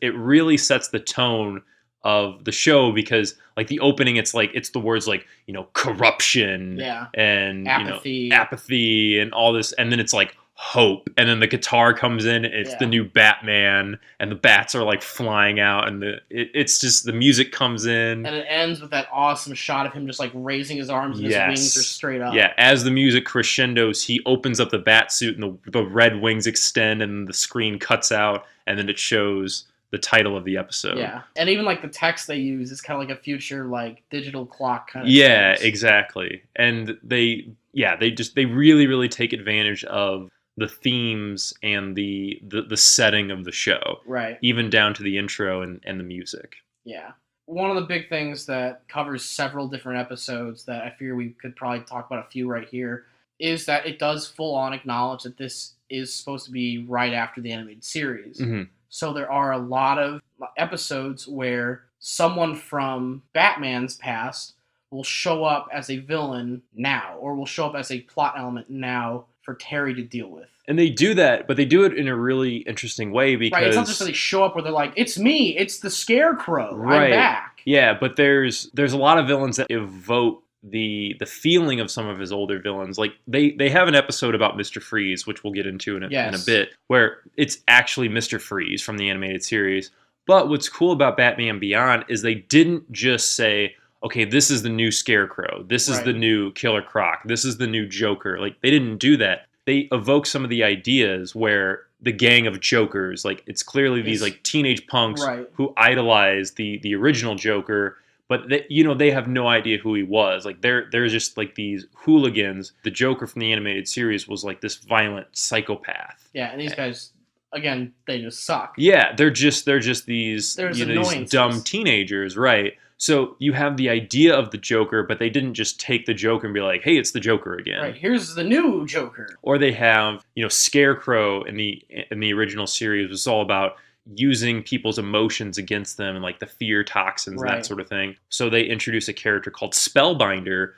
S1: it really sets the tone of the show because like the opening it's the words like corruption and
S2: apathy
S1: apathy and all this, and then it's like hope, and then the guitar comes in, and it's the
S2: Yeah.
S1: new Batman, and the bats are like flying out, and it's just the music comes in.
S2: And it ends with that awesome shot of him just like raising his arms and his wings are straight up.
S1: Yeah, as the music crescendos, he opens up the bat suit and the red wings extend and the screen cuts out, and then it shows the title of the episode.
S2: Yeah. And even like the text they use is kind of like a future like digital clock kind of
S1: Yeah,
S2: thing.
S1: exactly. And they really, really take advantage of the themes and the setting of the show.
S2: Right.
S1: Even down to the intro and the music.
S2: Yeah. One of the big things that covers several different episodes that I fear we could probably talk about a few right here is that it does full on acknowledge that this is supposed to be right after the animated series.
S1: Mm-hmm.
S2: So there are a lot of episodes where someone from Batman's past will show up as a villain now, or will show up as a plot element now for Terry to deal with.
S1: And they do that, but they do it in a really interesting way because...
S2: Right, it's not just that they show up where they're like, it's me, it's the Scarecrow,
S1: right.
S2: I'm back.
S1: Yeah, but there's a lot of villains that evoke the feeling of some of his older villains. Like, they have an episode about Mr. Freeze, which we'll get into in a bit, where it's actually Mr. Freeze from the animated series. But what's cool about Batman Beyond is they didn't just say, okay, this is the new Scarecrow, this is the new Killer Croc, this is the new Joker. Like, they didn't do that. They evoke some of the ideas where the gang of Jokers, like, it's clearly these like teenage punks who idolize the original Joker, but they have no idea who he was. Like, they're just like these hooligans. The Joker from the animated series was like this violent psychopath.
S2: Yeah, and these guys, again, they just suck.
S1: Yeah, they're just these these dumb teenagers, right? So you have the idea of the Joker, but they didn't just take the Joker and be like, hey, it's the Joker again.
S2: Right, here's the new Joker.
S1: Or they have, Scarecrow in the original series was all about using people's emotions against them and like the fear toxins and that sort of thing. So they introduce a character called Spellbinder,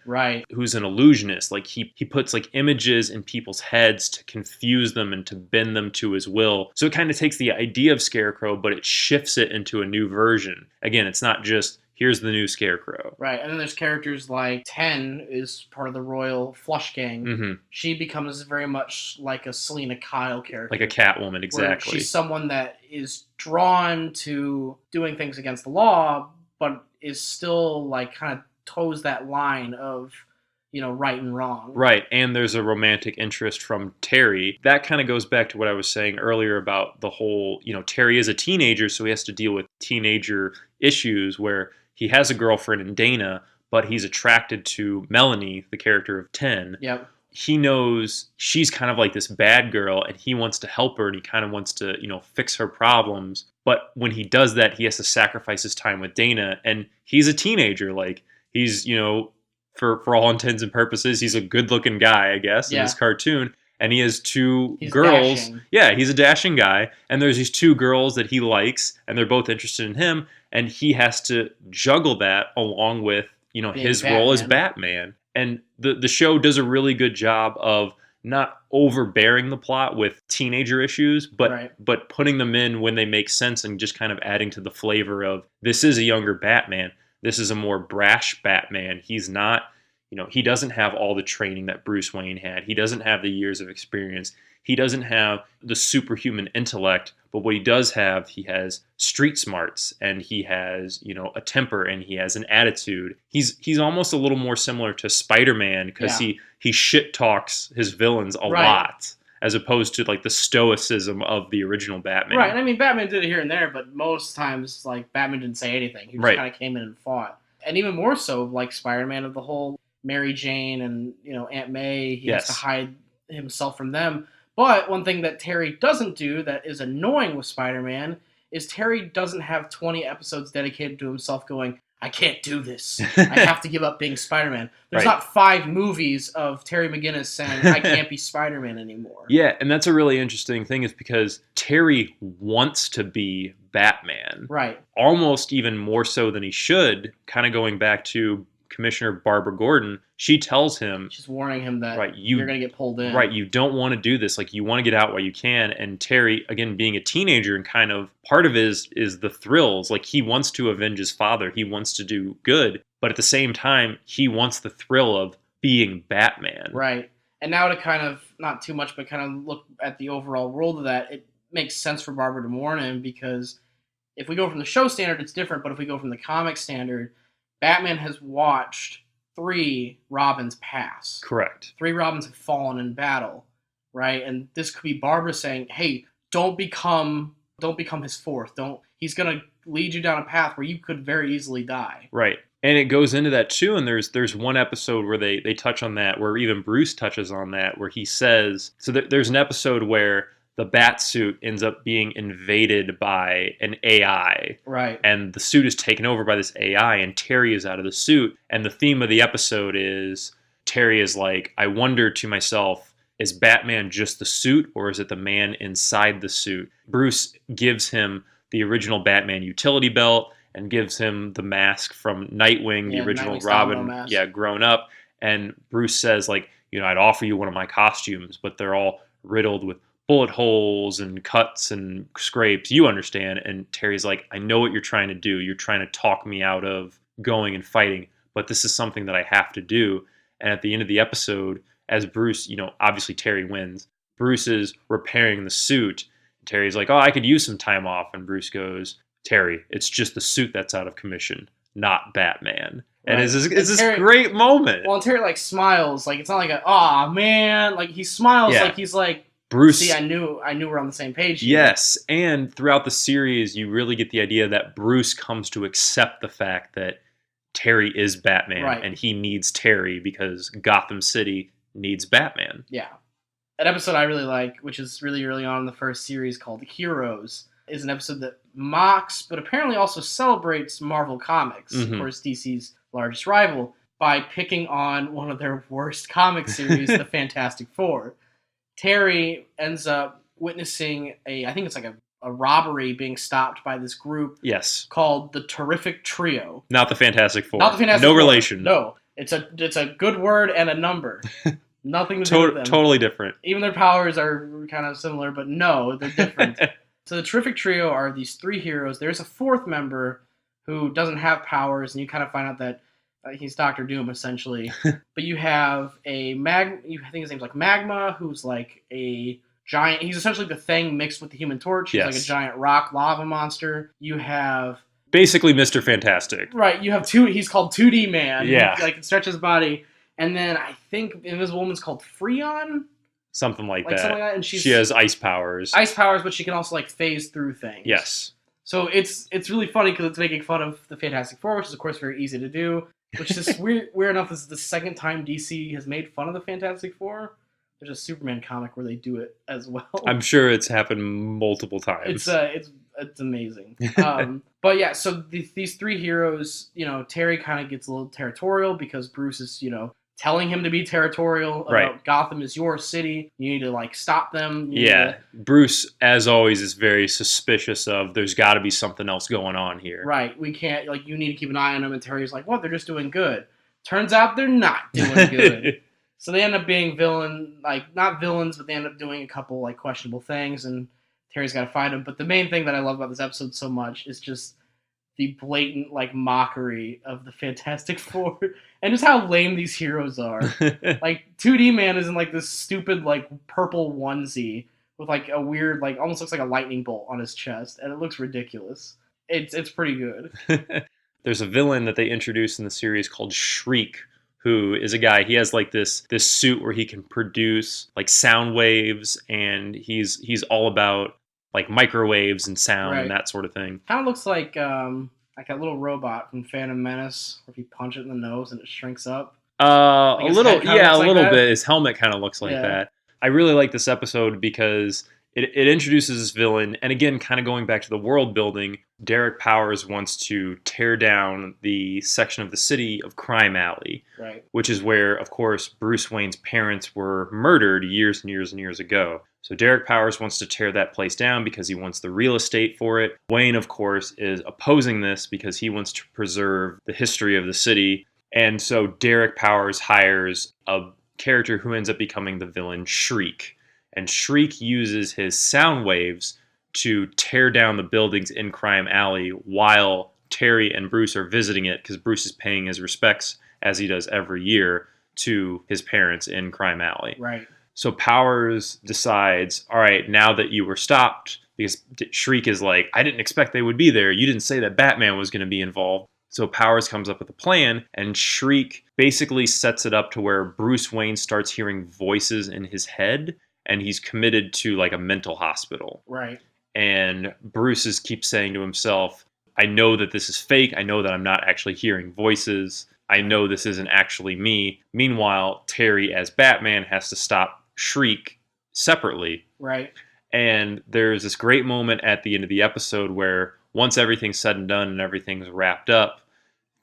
S1: who's an illusionist. Like he puts like images in people's heads to confuse them and to bend them to his will. So it kind of takes the idea of Scarecrow, but it shifts it into a new version. Again, it's not just here's the new Scarecrow.
S2: Right, and then there's characters like Ten is part of the Royal Flush Gang.
S1: Mm-hmm.
S2: She becomes very much like a Selena Kyle character.
S1: Like a Catwoman, exactly.
S2: She's someone that is drawn to doing things against the law, but is still like kind of toes that line of, right and wrong.
S1: Right, and there's a romantic interest from Terry. That kind of goes back to what I was saying earlier about the whole, Terry is a teenager, so he has to deal with teenager issues where he has a girlfriend in Dana, but he's attracted to Melanie, the character of 10.
S2: Yep.
S1: He knows she's kind of like this bad girl, and he wants to help her, and he kind of wants to, fix her problems. But when he does that, he has to sacrifice his time with Dana, and he's a teenager. Like, he's, for all intents and purposes, he's a good-looking guy, I guess, in this cartoon. And he has two girls.
S2: Dashing.
S1: Yeah, he's a dashing guy. And there's these two girls that he likes, and they're both interested in him. And he has to juggle that along with, his role as Batman. And the show does a really good job of not overbearing the plot with teenager issues, but putting them in when they make sense and just kind of adding to the flavor of this is a younger Batman. This is a more brash Batman. He's not, he doesn't have all the training that Bruce Wayne had. He doesn't have the years of experience. He doesn't have the superhuman intellect, but what he does have, he has street smarts, and he has, a temper, and he has an attitude. He's almost a little more similar to Spider-Man because he shit talks his villains a lot, as opposed to like the stoicism of the original Batman.
S2: Right, and I mean, Batman did it here and there, but most times, like, Batman didn't say anything. He just kind of came in and fought. And even more so, like Spider-Man, of the whole Mary Jane and, Aunt May, he has to hide himself from them. But one thing that Terry doesn't do that is annoying with Spider-Man is Terry doesn't have 20 episodes dedicated to himself going, I can't do this. I have to give up being Spider-Man. There's not 5 movies of Terry McGinnis saying, I can't be Spider-Man anymore.
S1: Yeah, and that's a really interesting thing is because Terry wants to be Batman.
S2: Right.
S1: Almost even more so than he should, kind of going back to Commissioner Barbara Gordon. She tells him,
S2: she's warning him that you're going to get pulled in.
S1: Right, you don't want to do this. Like, you want to get out while you can. And Terry, again, being a teenager and kind of part of his is the thrills. Like, he wants to avenge his father. He wants to do good. But at the same time, he wants the thrill of being Batman.
S2: Right. And now to kind of, not too much, but kind of look at the overall world of that, it makes sense for Barbara de Mornay, because if we go from the show standard, it's different, but if we go from the comic standard, Batman has watched 3 Robins pass.
S1: Correct.
S2: 3 Robins have fallen in battle, right? And this could be Barbara saying, hey, don't become his 4th. He's going to lead you down a path where you could very easily die.
S1: Right. And it goes into that too, and there's one episode where they touch on that, where even Bruce touches on that, where he says, so there's an episode where the bat suit ends up being invaded by an AI.
S2: Right.
S1: And the suit is taken over by this AI, and Terry is out of the suit. And the theme of the episode is, Terry is like, I wonder to myself, is Batman just the suit, or is it the man inside the suit? Bruce gives him the original Batman utility belt, and gives him the mask from Nightwing, the original Robin, grown up. And Bruce says, like, I'd offer you one of my costumes, but they're all riddled with bullet holes and cuts and scrapes. You understand. And Terry's like, I know what you're trying to do. You're trying to talk me out of going and fighting, but this is something that I have to do. And at the end of the episode, as Bruce, obviously Terry wins, Bruce is repairing the suit. Terry's like, oh, I could use some time off. And Bruce goes, Terry, it's just the suit that's out of commission, not Batman. And
S2: Right.
S1: it's this great moment.
S2: Well, and Terry, like, smiles. Like, it's not like aw, man. Like, he smiles like he's like,
S1: Bruce.
S2: See, I knew we're on the same page here.
S1: Yes, and throughout the series, you really get the idea that Bruce comes to accept the fact that Terry is Batman,
S2: Right.
S1: and he needs Terry because Gotham City needs Batman.
S2: Yeah. An episode I really like, which is really early on in the first series, called Heroes, is an episode that mocks, but apparently also celebrates Marvel Comics, of course, DC's largest rival, by picking on one of their worst comic series, the Fantastic Four. Terry ends up witnessing I think it's like a robbery being stopped by this group.
S1: Yes.
S2: Called the Terrific Trio.
S1: Not the Fantastic Four.
S2: Not the Fantastic
S1: Four.
S2: No
S1: relation.
S2: No. It's a good word and a number. Nothing to do with them.
S1: Totally different.
S2: Even their powers are kind of similar, but no, they're different. So the Terrific Trio are these 3 heroes. There's a 4th member who doesn't have powers, and you kind of find out that he's Doctor Doom, essentially. But you have I think his name's like Magma, who's like a giant. He's essentially the Thing mixed with the Human Torch. He's like a giant rock lava monster. You have
S1: basically Mr. Fantastic.
S2: Right. You have he's called 2D Man.
S1: Yeah.
S2: Like, it stretches his body. And then I think Invisible Woman's called Freon.
S1: Something like that.
S2: Something like that. And she
S1: has ice powers.
S2: Ice powers, but she can also like phase through things.
S1: Yes.
S2: So it's really funny because it's making fun of the Fantastic Four, which is of course very easy to do. Which is weird enough. This is the second time DC has made fun of the Fantastic Four. There's a Superman comic where they do it as well.
S1: I'm sure it's happened multiple times.
S2: It's amazing. But yeah, so these 3 heroes, Terry kind of gets a little territorial because Bruce is, telling him to be territorial about Gotham is your city. You need to like stop them.
S1: Bruce, as always, is very suspicious of there's got to be something else going on here.
S2: Right. We can't, like, you need to keep an eye on them. And Terry's like, what? They're just doing good. Turns out they're not doing good. So they end up being not villains, but they end up doing a couple like questionable things, and Terry's got to find them. But the main thing that I love about this episode so much is just the blatant like mockery of the Fantastic Four and just how lame these heroes are. Like 2D Man is in like this stupid like purple onesie with like a weird like almost looks like a lightning bolt on his chest, and it looks ridiculous. It's pretty good.
S1: There's a villain that they introduced in the series called Shriek, who is a guy. He has like this suit where he can produce like sound waves, and he's all about like microwaves and sound and that sort of thing.
S2: Kind of looks like that little robot from Phantom Menace, where if you punch it in the nose and it shrinks up.
S1: A little bit. His helmet kind of looks like that. I really like this episode because it introduces this villain, and again, kind of going back to the world building, Derek Powers wants to tear down the section of the city of Crime Alley, which is where, of course, Bruce Wayne's parents were murdered years and years and years ago. So Derek Powers wants to tear that place down because he wants the real estate for it. Wayne, of course, is opposing this because he wants to preserve the history of the city. And so Derek Powers hires a character who ends up becoming the villain, Shriek. And Shriek uses his sound waves to tear down the buildings in Crime Alley while Terry and Bruce are visiting it, because Bruce is paying his respects, as he does every year, to his parents in Crime Alley.
S2: Right.
S1: So Powers decides, all right, now that you were stopped, because Shriek is like, I didn't expect they would be there. You didn't say that Batman was going to be involved. So Powers comes up with a plan, and Shriek basically sets it up to where Bruce Wayne starts hearing voices in his head, and he's committed to like a mental hospital.
S2: Right.
S1: And Bruce keeps saying to himself, I know that this is fake. I know that I'm not actually hearing voices. I know this isn't actually me. Meanwhile, Terry as Batman has to stop Shriek separately.
S2: Right.
S1: And there's this great moment at the end of the episode where once everything's said and done and everything's wrapped up,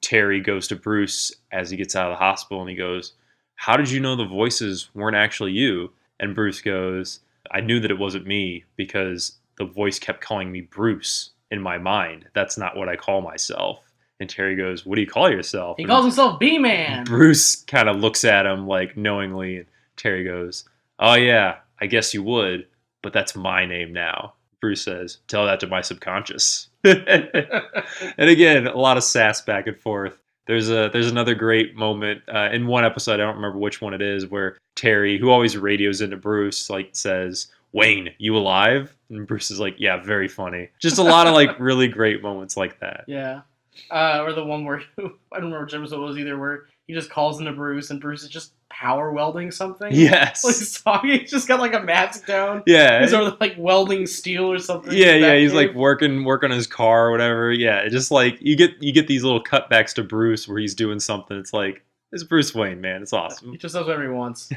S1: Terry goes to Bruce as he gets out of the hospital and he goes, how did you know the voices weren't actually you? And Bruce goes, I knew that it wasn't me because the voice kept calling me Bruce in my mind. That's not what I call myself. And Terry goes, what do you call yourself?
S2: He calls himself B-Man.
S1: Bruce kind of looks at him like knowingly. And Terry goes, oh yeah, I guess you would, but that's my name now. Bruce says, tell that to my subconscious. And again, a lot of sass back and forth. There's another great moment in one episode, I don't remember which one it is, where Terry, who always radios into Bruce, like says, Wayne, you alive? And Bruce is like, yeah, very funny. Just a lot of like really great moments like that.
S2: Yeah. Or the one where, I don't remember which episode it was either, where he just calls into Bruce and Bruce is just power welding something.
S1: Yes.
S2: Like he's talking, he's just got like a mask down.
S1: Yeah.
S2: He's sort of like welding steel or something.
S1: Yeah. He's like working on his car or whatever. Yeah. It's just like you get these little cutbacks to Bruce where he's doing something. It's like, it's Bruce Wayne, man. It's awesome.
S2: He just does whatever he wants.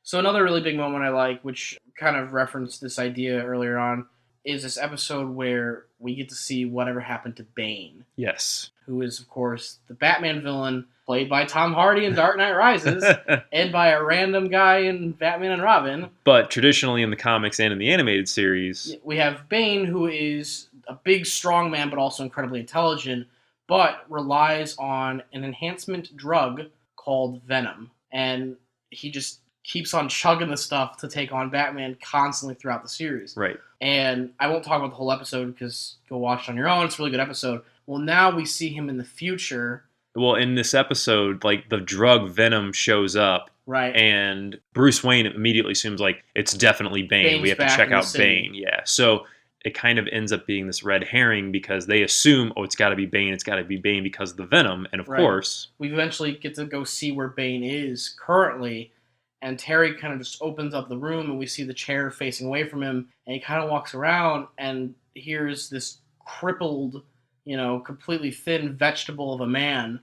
S2: So another really big moment I like, which kind of referenced this idea earlier on, is this episode where we get to see whatever happened to Bane.
S1: Yes.
S2: Who is, of course, the Batman villain played by Tom Hardy in Dark Knight Rises and by a random guy in Batman and Robin.
S1: But traditionally in the comics and in the animated series,
S2: we have Bane, who is a big, strong man, but also incredibly intelligent, but relies on an enhancement drug called Venom. And he just keeps on chugging the stuff to take on Batman constantly throughout the series.
S1: Right.
S2: And I won't talk about the whole episode because go watch it on your own. It's a really good episode. Well, now we see him in the future.
S1: Well, in this episode, like the drug Venom shows up.
S2: Right.
S1: And Bruce Wayne immediately assumes like it's definitely Bane.
S2: Bane's
S1: we have to
S2: back
S1: check
S2: in the
S1: out
S2: city.
S1: Bane. Yeah. So it kind of ends up being this red herring because they assume, oh, it's got to be Bane. It's got to be Bane because of the Venom. And of course,
S2: we eventually get to go see where Bane is currently. And Terry kind of just opens up the room and we see the chair facing away from him. And he kind of walks around and here's this crippled, completely thin vegetable of a man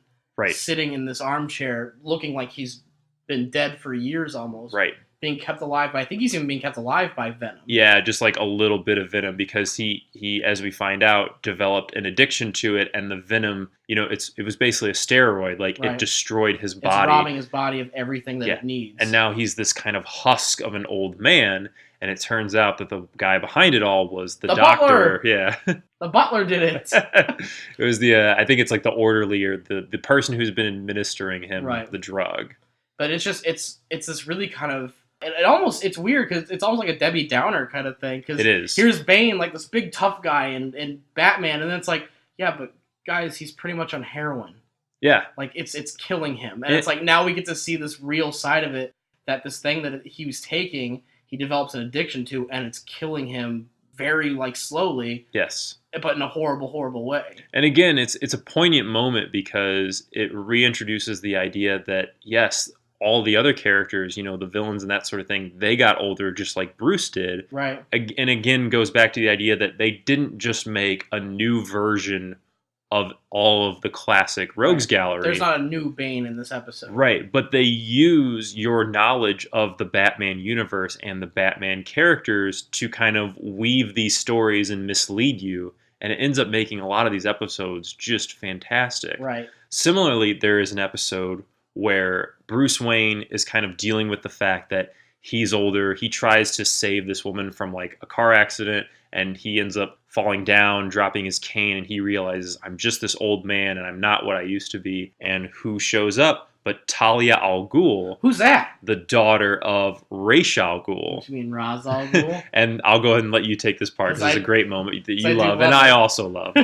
S2: sitting in this armchair looking like he's been dead for years almost.
S1: Right.
S2: Being kept alive by, I think he's even being kept alive by Venom.
S1: Yeah, just like a little bit of Venom because he as we find out, developed an addiction to it, and the Venom, it was basically a steroid. Like it destroyed his body.
S2: It's robbing his body of everything that it needs.
S1: And now he's this kind of husk of an old man, and it turns out that the guy behind it all was the doctor.
S2: Butler.
S1: Yeah.
S2: The butler did it.
S1: It was I think it's like the orderly or the person who's been administering him the drug.
S2: But it's just it's this really kind of it's weird because it's almost like a Debbie Downer kind of thing. Cause
S1: it is.
S2: Here's Bane, like this big tough guy in Batman, and then it's like, yeah, but guys, he's pretty much on heroin.
S1: Yeah.
S2: Like it's killing him, and it's like now we get to see this real side of it, that this thing that he was taking, he develops an addiction to, and it's killing him very slowly.
S1: Yes.
S2: But in a horrible, horrible way.
S1: And again, it's a poignant moment because it reintroduces the idea that yes, all the other characters, the villains and that sort of thing, they got older just like Bruce did.
S2: Right.
S1: And again, goes back to the idea that they didn't just make a new version of all of the classic Rogues Gallery.
S2: There's not a new Bane in this episode.
S1: Right. But they use your knowledge of the Batman universe and the Batman characters to kind of weave these stories and mislead you. And it ends up making a lot of these episodes just fantastic.
S2: Right.
S1: Similarly, there is an episode where Bruce Wayne is kind of dealing with the fact that he's older. He tries to save this woman from like a car accident, and he ends up falling down, dropping his cane, and he realizes, I'm just this old man and I'm not what I used to be. And who shows up but Talia al Ghul?
S2: Who's that?
S1: The daughter of Ra's al Ghul.
S2: You mean Ra's al Ghul?
S1: And I'll go ahead and let you take this part. This is a great moment that you love,
S2: love
S1: and
S2: it.
S1: I also love.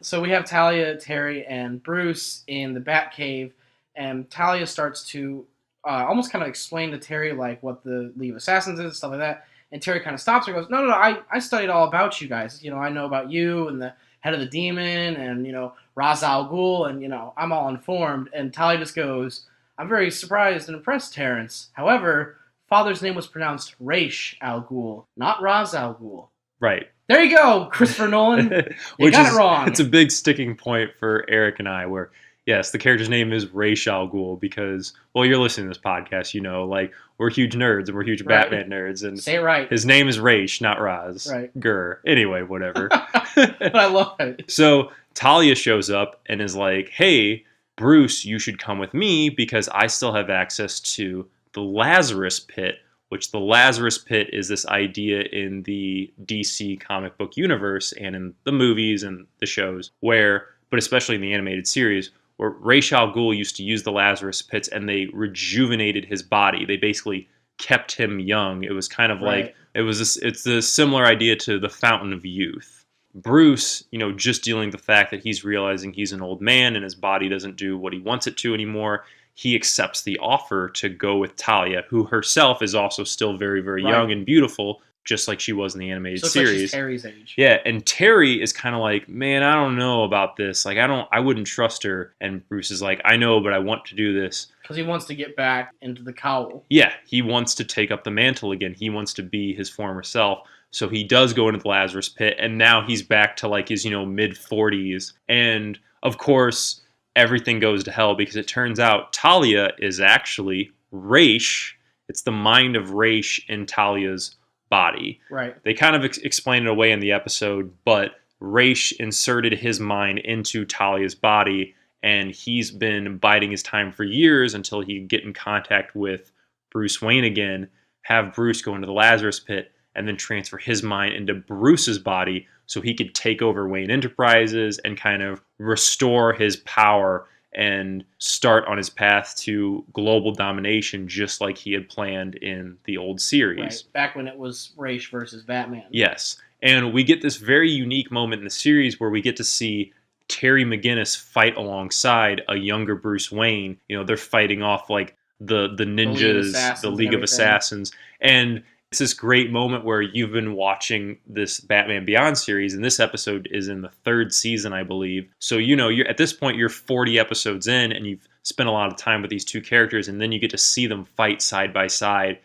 S2: So we have Talia, Terry, and Bruce in the Batcave, and Talia starts to almost kind of explain to Terry like what the League of Assassins is, stuff like that. And Terry kind of stops her and goes, no, I studied all about you guys. I know about you and the head of the demon and, Ra's al Ghul and, I'm all informed. And Talia just goes, I'm very surprised and impressed, Terrence. However, father's name was pronounced Ra's al Ghul, not Ra's al Ghul.
S1: Right.
S2: There you go, Christopher Nolan. You got it wrong.
S1: It's a big sticking point for Eric and I where, yes, the character's name is Ra's al Ghul because, well, you're listening to this podcast, we're huge nerds and we're huge Batman nerds. And
S2: say it right.
S1: His name is Ra's, not Raz.
S2: Right.
S1: Gur. Anyway, whatever.
S2: But I love it.
S1: So Talia shows up and is like, hey, Bruce, you should come with me because I still have access to the Lazarus Pit, which the Lazarus Pit is this idea in the DC comic book universe and in the movies and the shows but especially in the animated series, where Ra's al Ghul used to use the Lazarus Pits and they rejuvenated his body. They basically kept him young. It was kind of like, it's a similar idea to the Fountain of Youth. Bruce, just dealing with the fact that he's realizing he's an old man and his body doesn't do what he wants it to anymore, he accepts the offer to go with Talia, who herself is also still very, very young and beautiful, just like she was in the animated series.
S2: Like she's Terry's age.
S1: Yeah, and Terry is kind of like, man, I don't know about this. Like, I wouldn't trust her. And Bruce is like, I know, but I want to do this.
S2: Because he wants to get back into the cowl.
S1: Yeah, he wants to take up the mantle again. He wants to be his former self. So he does go into the Lazarus Pit, and now he's back to like his, mid-40s. And, of course, everything goes to hell because it turns out Talia is actually Ra's. It's the mind of Ra's in Talia's body.
S2: Right.
S1: They kind of explain it away in the episode, but Ra's inserted his mind into Talia's body, and he's been biding his time for years until he could get in contact with Bruce Wayne again, have Bruce go into the Lazarus Pit, and then transfer his mind into Bruce's body so he could take over Wayne Enterprises and kind of restore his power and start on his path to global domination just like he had planned in the old series.
S2: Right. Back when it was Ra's versus Batman.
S1: Yes. And we get this very unique moment in the series where we get to see Terry McGinnis fight alongside a younger Bruce Wayne. They're fighting off like the ninjas, the League of Assassins. And it's this great moment where you've been watching this Batman Beyond series, and this episode is in the 3rd season, I believe. So, you're at this point, you're 40 episodes in, and you've spent a lot of time with these two characters, and then you get to see them fight side by side,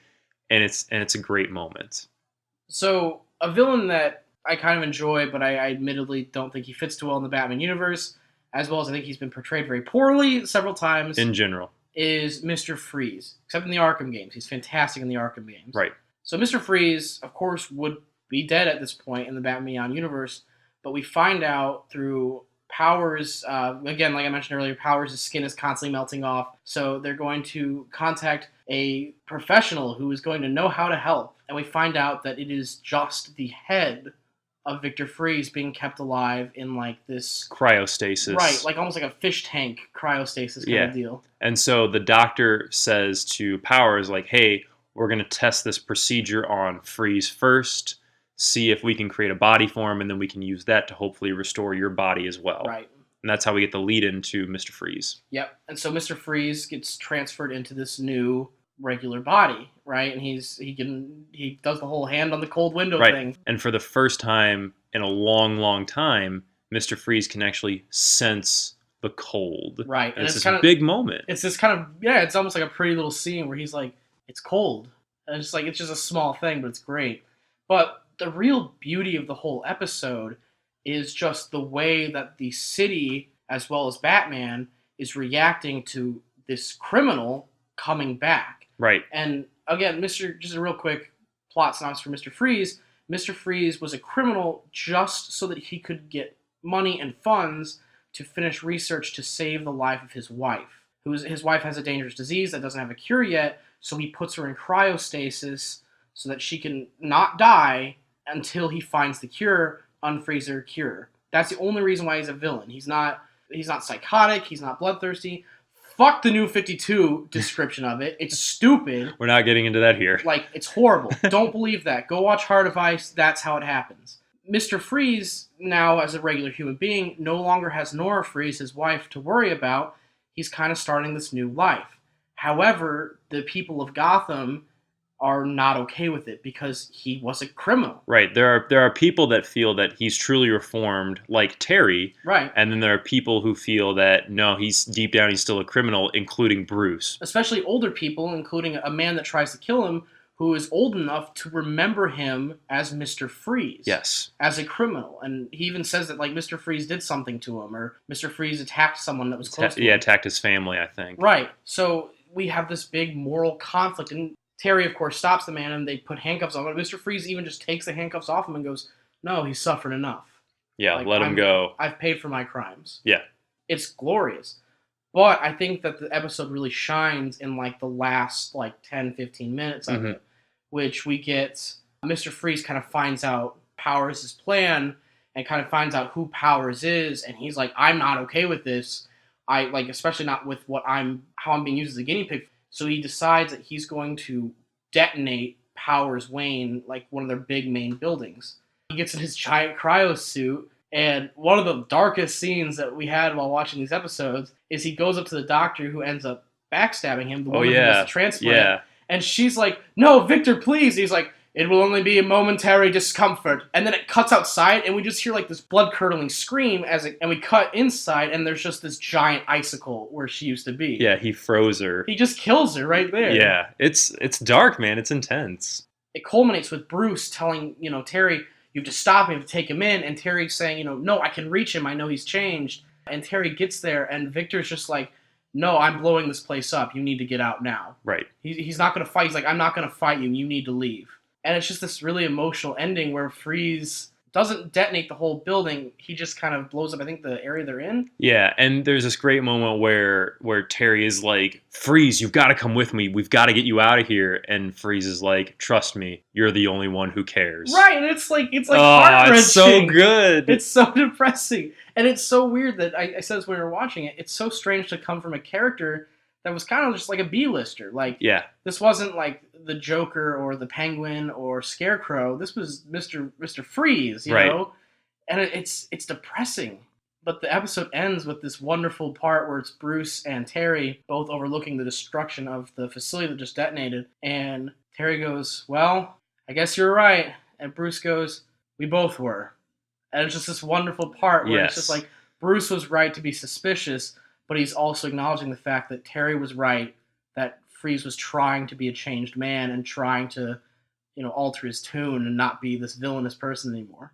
S1: and it's a great moment.
S2: So, a villain that I kind of enjoy, but I admittedly don't think he fits too well in the Batman universe, as well as I think he's been portrayed very poorly several times.
S1: In general.
S2: Is Mr. Freeze, except in the Arkham games. He's fantastic in the Arkham games.
S1: Right.
S2: So Mr. Freeze, of course, would be dead at this point in the Batman Beyond universe, but we find out through Powers, again, like I mentioned earlier, Powers' skin is constantly melting off, so they're going to contact a professional who is going to know how to help, and we find out that it is just the head of Victor Freeze being kept alive in like this
S1: cryostasis.
S2: Right, like almost like a fish tank cryostasis kind of deal.
S1: And so the doctor says to Powers, like, hey, we're going to test this procedure on Freeze first, see if we can create a body for him, and then we can use that to hopefully restore your body as well.
S2: Right.
S1: And that's how we get the lead into Mr. Freeze.
S2: Yep. And so Mr. Freeze gets transferred into this new regular body, right? And he does the whole hand on the cold window thing.
S1: And for the first time in a long, long time, Mr. Freeze can actually sense the cold.
S2: Right.
S1: And it's this big moment.
S2: It's this kind of, it's almost like a pretty little scene where he's like, it's cold. And it's just a small thing, but it's great. But the real beauty of the whole episode is just the way that the city, as well as Batman, is reacting to this criminal coming back.
S1: Right.
S2: And again, just a real quick plot synopsis for Mr. Freeze. Mr. Freeze was a criminal just so that he could get money and funds to finish research to save the life of his wife. His wife has a dangerous disease that doesn't have a cure yet, so he puts her in cryostasis so that she can not die until he finds the cure, unfreeze her cure. That's the only reason why he's a villain. He's not psychotic, he's not bloodthirsty. Fuck the New 52 description of it. It's stupid.
S1: We're not getting into that here.
S2: Like, it's horrible. Don't believe that. Go watch Heart of Ice. That's how it happens. Mr. Freeze, now as a regular human being, no longer has Nora Freeze, his wife, to worry about. He's kind of starting this new life. However, the people of Gotham are not okay with it because he was a criminal.
S1: Right. There are people that feel that he's truly reformed, like Terry.
S2: Right.
S1: And then there are people who feel that no, he's deep down he's still a criminal, including Bruce.
S2: Especially older people, including a man that tries to kill him, who is old enough to remember him as Mr. Freeze.
S1: Yes.
S2: As a criminal. And he even says that like Mr. Freeze did something to him, or Mr. Freeze attacked someone that was close to him.
S1: Yeah, attacked his family, I think.
S2: Right. So we have this big moral conflict, and Terry, of course, stops the man, and they put handcuffs on him. Mr. Freeze even just takes the handcuffs off him and goes, "No, he's suffered enough.
S1: Yeah,
S2: Like,
S1: let him go.
S2: I've paid for my crimes."
S1: Yeah.
S2: It's glorious. But I think that the episode really shines in like the last like 10, 15 minutes of it, which we get Mr. Freeze kind of finds out Powers' plan and kind of finds out who Powers is, and he's like, "I'm not okay with this. I like, especially not with how I'm being used as a guinea pig." So he decides that he's going to detonate Powers Wayne, like one of their big main buildings. He gets in his giant cryo suit, and one of the darkest scenes that we had while watching these episodes is he goes up to the doctor who ends up backstabbing him, the woman who does the transplant, and she's like, "No, Victor, please." He's like, "It will only be a momentary discomfort." And then it cuts outside, and we just hear like this blood-curdling scream and we cut inside, and there's just this giant icicle where she used to be.
S1: Yeah, he froze her.
S2: He just kills her right there.
S1: Yeah, it's dark, man. It's intense.
S2: It culminates with Bruce telling, Terry, "You have to stop him, to take him in," and Terry saying, "No, I can reach him. I know he's changed." And Terry gets there, and Victor's just like, "No, I'm blowing this place up. You need to get out now."
S1: Right.
S2: He's not going to fight. He's like, "I'm not going to fight you. You need to leave." And it's just this really emotional ending where Freeze doesn't detonate the whole building. He just kind of blows up, I think, the area they're in.
S1: Yeah, and there's this great moment where Terry is like, "Freeze, you've got to come with me. We've got to get you out of here." And Freeze is like, "Trust me, you're the only one who cares."
S2: Right, and it's like heart-wrenching.
S1: It's so good.
S2: It's so depressing. And it's so weird that I said this when we were watching it. It's so strange to come from a character that was kind of just like a B-lister. Like,
S1: yeah.
S2: This wasn't like the Joker or the Penguin or Scarecrow. This was Mr. Freeze, you know? And it's depressing. But the episode ends with this wonderful part where it's Bruce and Terry both overlooking the destruction of the facility that just detonated. And Terry goes, "Well, I guess you're right." And Bruce goes, "We both were." And it's just this wonderful part where it's just like, Bruce was right to be suspicious, but he's also acknowledging the fact that Terry was right, that Freeze was trying to be a changed man and trying to, alter his tune and not be this villainous person anymore.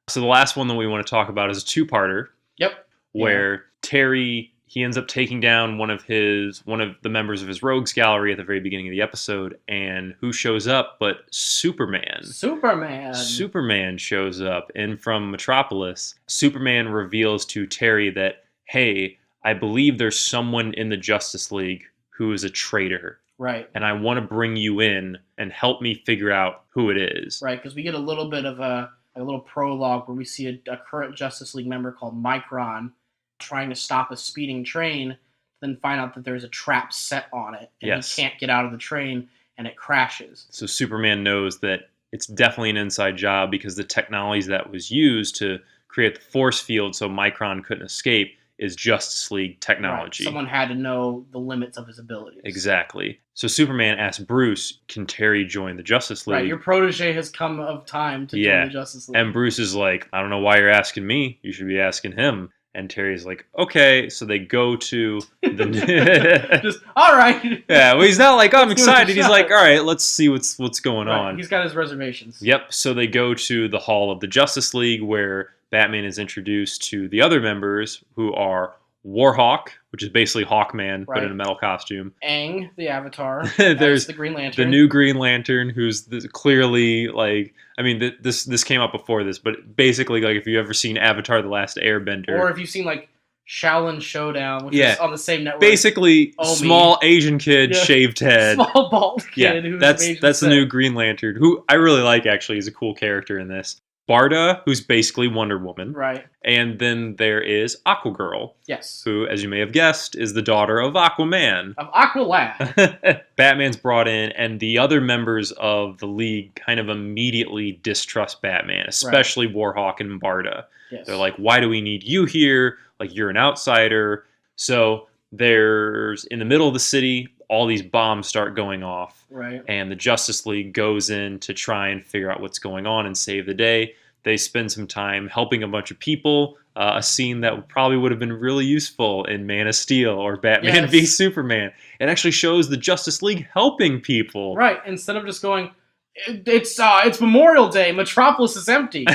S1: So the last one that we want to talk about is a two-parter.
S2: Yep.
S1: Where Terry, he ends up taking down one of the members of his rogues gallery at the very beginning of the episode, and who shows up but Superman. Superman shows up, and from Metropolis, Superman reveals to Terry that, "Hey, I believe there's someone in the Justice League who is a traitor.
S2: Right.
S1: And I want to bring you in and help me figure out who it is."
S2: Right, because we get a little bit of a little prologue where we see a current Justice League member called Micron trying to stop a speeding train, then find out that there's a trap set on it, and he can't get out of the train, and it crashes.
S1: So Superman knows that it's definitely an inside job because the technology that was used to create the force field so Micron couldn't escape is Justice League technology.
S2: Right. Someone had to know the limits of his abilities.
S1: Exactly. So Superman asks Bruce, "Can Terry join the Justice League?"
S2: Right, your protege has come of time to join the Justice League.
S1: And Bruce is like, "I don't know why you're asking me. You should be asking him." And Terry's like, "Okay." So they go to the...
S2: Just, all right.
S1: Yeah, well, he's not like, "I'm excited." He's like, "All right, let's see what's going on."
S2: He's got his reservations.
S1: Yep. So they go to the Hall of the Justice League where Batman is introduced to the other members, who are Warhawk, which is basically Hawkman, but in a metal costume.
S2: Aang, the Avatar.
S1: There's
S2: the Green Lantern.
S1: The new Green Lantern, who's clearly like, I mean, this came up before this, but basically, like, if you've ever seen Avatar: The Last Airbender,
S2: or if you've seen like Shaolin Showdown, which is on the same network.
S1: Basically, small Asian kid, shaved head,
S2: small bald kid.
S1: Yeah, that's the new Green Lantern, who I really like. Actually, he's a cool character in this. Barda, who's basically Wonder Woman.
S2: Right.
S1: And then there is Aquagirl.
S2: Yes.
S1: Who, as you may have guessed, is the daughter of Aquaman.
S2: Of Aqualad.
S1: Batman's brought in, and the other members of the League kind of immediately distrust Batman, especially Warhawk and Barda.
S2: Yes.
S1: They're like, "Why do we need you here? Like, you're an outsider." So there's, in the middle of the city, all these bombs start going off.
S2: Right.
S1: And the Justice League goes in to try and figure out what's going on and save the day. They spend some time helping a bunch of people, a scene that probably would have been really useful in Man of Steel or Batman v Superman. It actually shows the Justice League helping people.
S2: Right, instead of just going, it's Memorial Day, Metropolis is empty.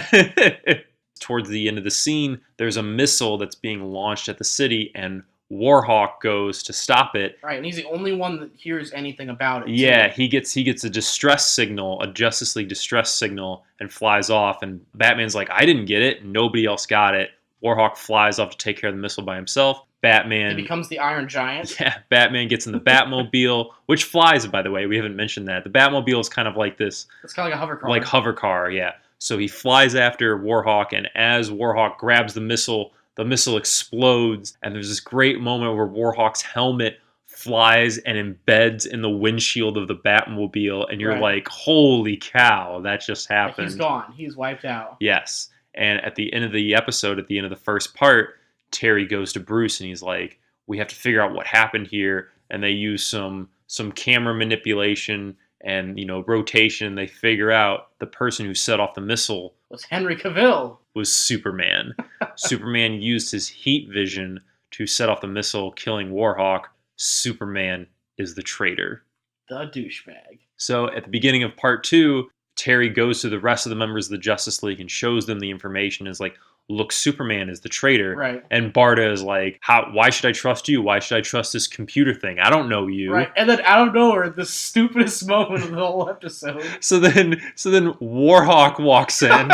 S1: Towards the end of the scene, there's a missile that's being launched at the city, and Warhawk goes to stop it.
S2: Right, and he's the only one that hears anything about it.
S1: Yeah, he gets a distress signal, a Justice League distress signal, and flies off. And Batman's like, I didn't get it. Nobody else got it. Warhawk flies off to take care of the missile by himself. Batman...
S2: He becomes the Iron Giant.
S1: Yeah, Batman gets in the Batmobile, which flies, by the way. We haven't mentioned that. The Batmobile is kind of like this...
S2: It's kind of like a hover car.
S1: Like hover car, yeah. So he flies after Warhawk, and as Warhawk grabs the missile explodes, and there's this great moment where Warhawk's helmet flies and embeds in the windshield of the Batmobile, and you're like, holy cow, that just happened.
S2: He's gone. He's wiped out.
S1: Yes. And at the end of the episode, at the end of the first part, Terry goes to Bruce, and he's like, we have to figure out what happened here, and they use some camera manipulation and, rotation. They figure out the person who set off the missile
S2: was Henry Cavill.
S1: Was Superman. Superman used his heat vision to set off the missile, killing Warhawk. Superman is the traitor.
S2: The douchebag.
S1: So at the beginning of part 2, Terry goes to the rest of the members of the Justice League and shows them the information. Is like, look, Superman is the traitor.
S2: Right.
S1: And Barda is like, why should I trust you? Why should I trust this computer thing? I don't know you.
S2: Right. And then out of nowhere, the stupidest moment of the whole episode.
S1: So then Warhawk walks in.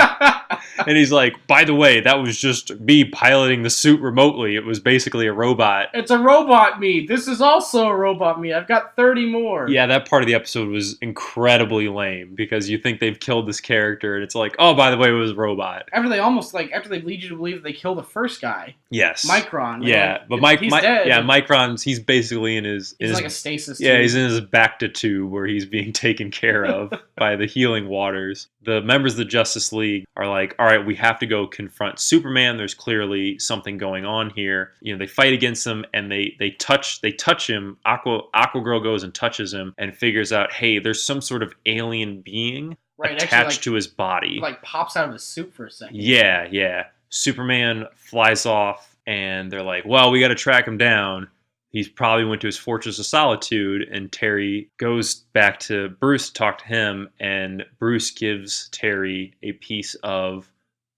S1: And he's like, by the way, that was just me piloting the suit remotely. It was basically a robot.
S2: It's a robot me. This is also a robot me. I've got 30 more.
S1: Yeah, that part of the episode was incredibly lame because you think they've killed this character and it's like, oh, by the way, it was a robot.
S2: After they lead you to believe they killed the first guy.
S1: Yes.
S2: Micron.
S1: Yeah, but he's dead. Yeah, Micron's, he's basically in his...
S2: He's like a stasis tube.
S1: Yeah, he's in his Bacta tube where he's being taken care of by the healing waters. The members of the Justice League are like, all right, we have to go confront Superman. There's clearly something going on here. They fight against him and they touch him. Aquagirl goes and touches him and figures out, hey, there's some sort of alien being attached to his body.
S2: Like pops out of his suit for a second.
S1: Yeah. Superman flies off and they're like, well, we got to track him down. He probably went to his Fortress of Solitude, and Terry goes back to Bruce to talk to him, and Bruce gives Terry a piece of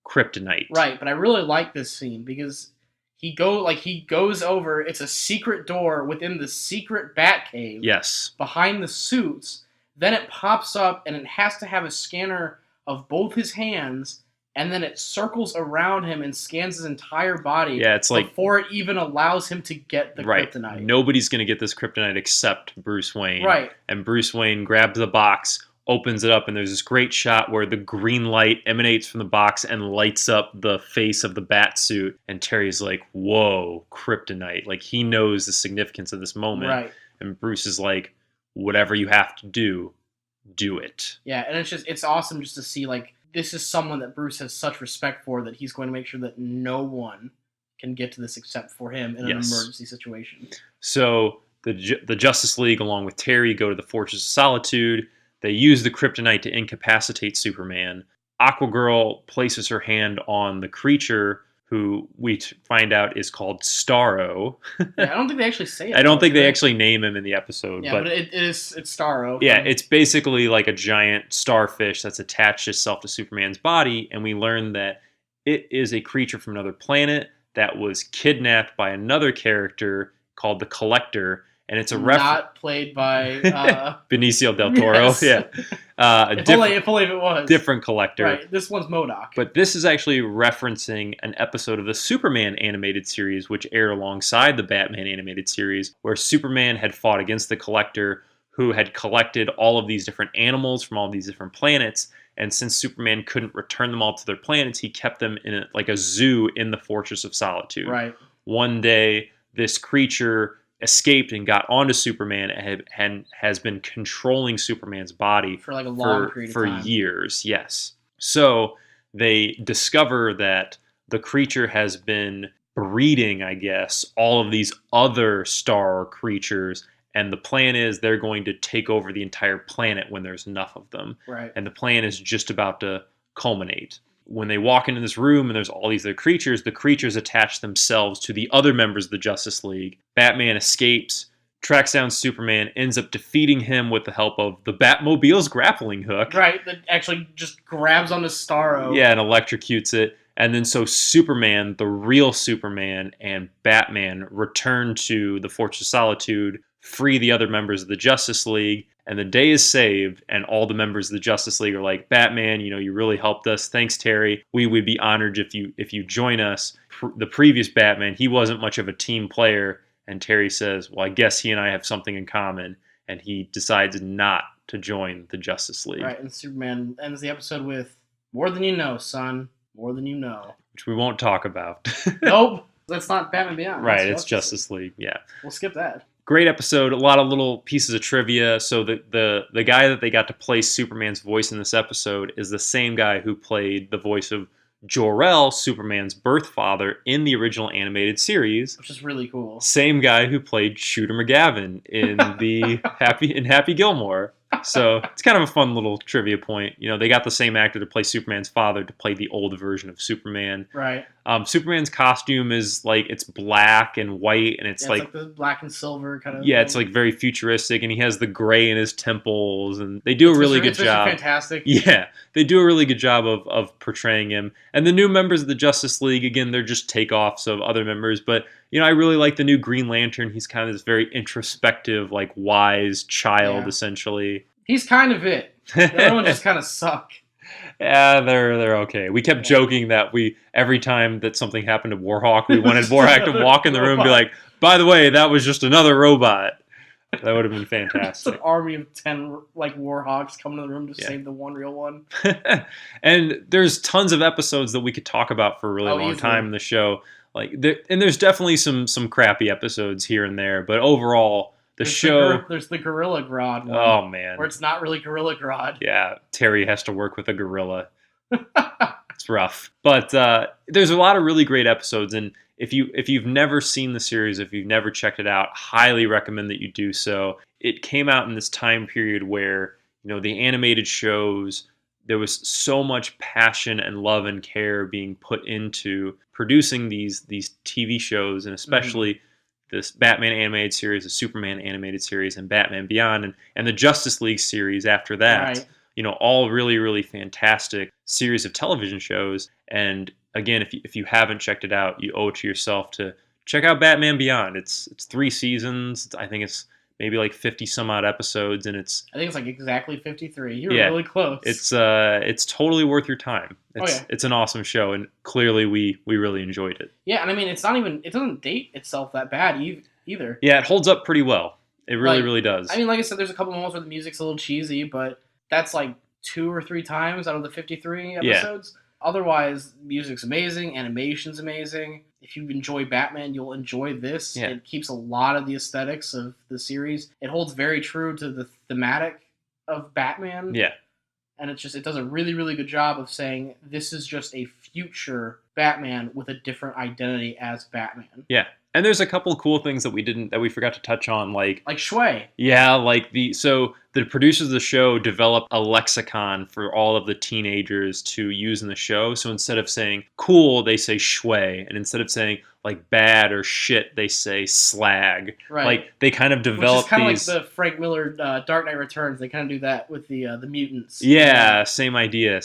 S1: kryptonite.
S2: Right, but I really like this scene because he goes over, it's a secret door within the secret Batcave.
S1: Yes. Behind
S2: the suits. Then it pops up, and it has to have a scanner of both his hands, and then it circles around him and scans his entire body.
S1: Yeah, it's like
S2: before it even allows him to get the kryptonite.
S1: Nobody's going to get this kryptonite except Bruce Wayne.
S2: Right.
S1: And Bruce Wayne grabs the box, opens it up, and there's this great shot where the green light emanates from the box and lights up the face of the bat suit. And Terry's like, whoa, kryptonite. Like, he knows the significance of this moment.
S2: Right.
S1: And Bruce is like, whatever you have to do it.
S2: Yeah, and it's awesome just to see, like, this is someone that Bruce has such respect for that he's going to make sure that no one can get to this except for him in an emergency situation.
S1: So the Justice League, along with Terry, go to the Fortress of Solitude. They use the kryptonite to incapacitate Superman. Aquagirl places her hand on the creature, who we find out is called Starro.
S2: Yeah, I don't think they actually say it.
S1: I don't think they actually name him in the episode.
S2: Yeah, but it's Starro.
S1: Yeah, it's basically like a giant starfish that's attached itself to Superman's body, and we learn that it is a creature from another planet that was kidnapped by another character called the Collector, and it's a
S2: not played by
S1: Benicio del Toro.
S2: Yes.
S1: Yeah,
S2: if only if it was
S1: different Collector.
S2: Right, this one's MODOK.
S1: But this is actually referencing an episode of the Superman animated series, which aired alongside the Batman animated series, where Superman had fought against the Collector, who had collected all of these different animals from all these different planets. And since Superman couldn't return them all to their planets, he kept them in a zoo in the Fortress of Solitude.
S2: Right.
S1: One day, this creature escaped and got onto Superman and has been controlling Superman's body
S2: for like a long period of time.
S1: For years. Yes. So they discover that the creature has been breeding, I guess, all of these other star creatures, And the plan is they're going to take over the entire planet when there's enough of them.
S2: Right.
S1: And the plan is just about to culminate. When they walk into this room and there's all these other creatures, the creatures attach themselves to the other members of the Justice League. Batman escapes, tracks down Superman, ends up defeating him with the help of the Batmobile's grappling hook.
S2: Right, that actually just grabs onto Starro.
S1: Yeah, and electrocutes it. And then so Superman, the real Superman, and Batman return to the Fortress of Solitude, free the other members of the Justice League, and the day is saved, and all the members of the Justice League are like, Batman, you really helped us. Thanks, Terry. We would be honored if you join us. The previous Batman, he wasn't much of a team player, and Terry says, well, I guess he and I have something in common, and he decides not to join the Justice League.
S2: Right, and Superman ends the episode with, more than you know, son. More than you know.
S1: Which we won't talk about.
S2: Nope. That's not Batman Beyond.
S1: Right, it's Justice League. Yeah.
S2: We'll skip that.
S1: Great episode. A lot of little pieces of trivia. So the guy that they got to play Superman's voice in this episode is the same guy who played the voice of Jor-El, Superman's birth father, in the original animated series.
S2: Which is really cool.
S1: Same guy who played Shooter McGavin in the Happy Gilmore. So it's kind of a fun little trivia point. They got the same actor to play Superman's father to play the old version of Superman.
S2: Right.
S1: Superman's costume is it's black and white, and it's
S2: like the black and silver kind of.
S1: Yeah, it's very futuristic, and he has the gray in his temples, and they do a really good job.
S2: Fantastic.
S1: Yeah, they do a really good job of portraying him. And the new members of the Justice League, again, they're just takeoffs of other members, but I really like the new Green Lantern. He's kind of this very introspective, wise child, essentially.
S2: He's kind of it. The other ones just kind of suck.
S1: Yeah, they're okay. We kept joking that every time that something happened to Warhawk, we wanted Warhawk to walk in the room and be like, by the way, that was just another robot. That would have been fantastic.
S2: It's an army of 10 Warhawks coming to the room to save the one real one.
S1: And there's tons of episodes that we could talk about for a really long time in the show. And there's definitely some crappy episodes here and there, but overall, there's
S2: the Gorilla Grodd one.
S1: Oh, man.
S2: Where it's not really Gorilla Grodd.
S1: Yeah, Terry has to work with a gorilla. It's rough. But there's a lot of really great episodes, and if you've never seen the series, if you've never checked it out, highly recommend that you do so. It came out in this time period where, the animated shows, there was so much passion and love and care being put into producing these TV shows, and especially this Batman animated series, the Superman animated series, and Batman Beyond, and the Justice League series after that. Right. All really, really fantastic series of television shows. And again, if you haven't checked it out, you owe it to yourself to check out Batman Beyond. It's 3 seasons. I think it's maybe 50 some odd episodes, and I
S2: think it's exactly 53. You were really close.
S1: It's totally worth your time. It's an awesome show, and clearly we really enjoyed it.
S2: Yeah, and I mean it doesn't date itself that bad either.
S1: Yeah, it holds up pretty well. It really, really does.
S2: I mean, like I said, there's a couple moments where the music's a little cheesy, but that's 2 or 3 times out of the 53 episodes. Yeah. Otherwise, music's amazing, animation's amazing. If you enjoy Batman, you'll enjoy this. Yeah. It keeps a lot of the aesthetics of the series. It holds very true to the thematic of Batman.
S1: Yeah.
S2: And it does a really, really good job of saying this is just a future Batman with a different identity as Batman.
S1: Yeah. And there's a couple of cool things that we forgot to touch on, like
S2: Shui.
S1: Yeah, so the producers of the show developed a lexicon for all of the teenagers to use in the show. So instead of saying cool, they say shui, and instead of saying bad or shit, they say slag.
S2: Right.
S1: They kind of develop
S2: kind
S1: these.
S2: Of like the Frank Miller Dark Knight Returns. They kind of do that with the mutants.
S1: Yeah, same idea.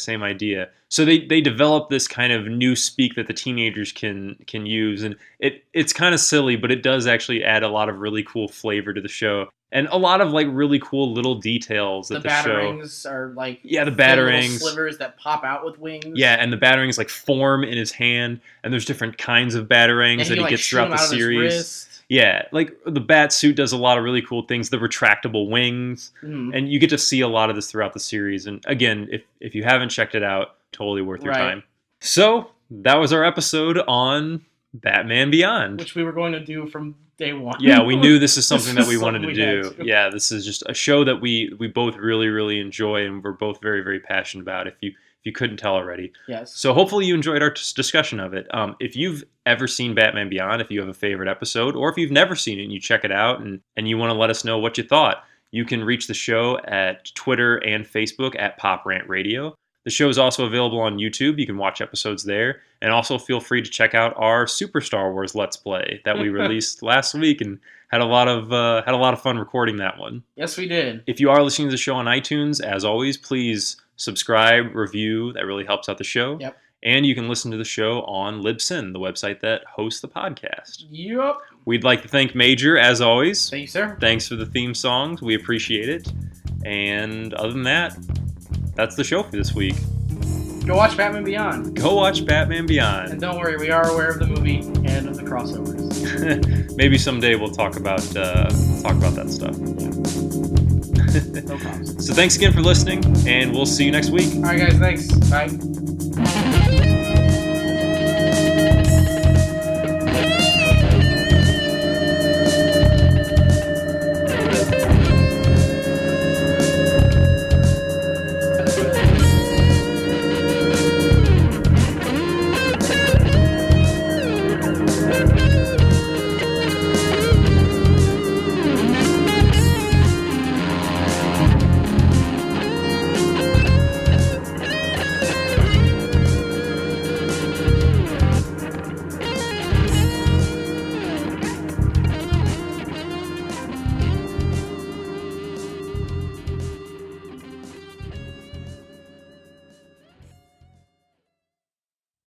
S1: So they develop this kind of new speak that the teenagers can use, and it's kind of silly, but it does actually add a lot of really cool flavor to the show. And a lot of really cool little details that the show.
S2: The batarangs are
S1: the batarangs
S2: slivers that pop out with wings.
S1: Yeah, and the batarangs form in his hand, and there's different kinds of batarangs that he gets throughout the series. Yeah, the bat suit does a lot of really cool things. The retractable wings, and you get to see a lot of this throughout the series. And again, if you haven't checked it out, totally worth your time. So that was our episode on Batman Beyond,
S2: which we were going to do from day one.
S1: Yeah, we knew this is something that we wanted to do. Yeah, this is just a show that we both really, really enjoy, and we're both very, very passionate about. If if you couldn't tell already.
S2: Yes.
S1: So hopefully you enjoyed our discussion of it. If you've ever seen Batman Beyond, if you have a favorite episode, or if you've never seen it and you check it out and you want to let us know what you thought, you can reach the show at Twitter and Facebook at POP RANT RADIO. The show is also available on YouTube. You can watch episodes there. And also feel free to check out our Super Star Wars Let's Play that we released last week and had a lot of fun recording that one.
S2: Yes, we did.
S1: If you are listening to the show on iTunes, as always, please subscribe, review. That really helps out the show.
S2: Yep.
S1: And you can listen to the show on Libsyn, the website that hosts the podcast.
S2: Yep.
S1: We'd like to thank Major, as always.
S2: Thank you, sir.
S1: Thanks for the theme songs. We appreciate it. And other than that, that's the show for this week.
S2: Go watch Batman Beyond.
S1: Go watch Batman Beyond.
S2: And don't worry, we are aware of the movie and of the crossovers.
S1: Maybe someday we'll talk about that stuff.
S2: Yeah. No problems.
S1: So thanks again for listening, and we'll see you next week.
S2: All right, guys. Thanks. Bye.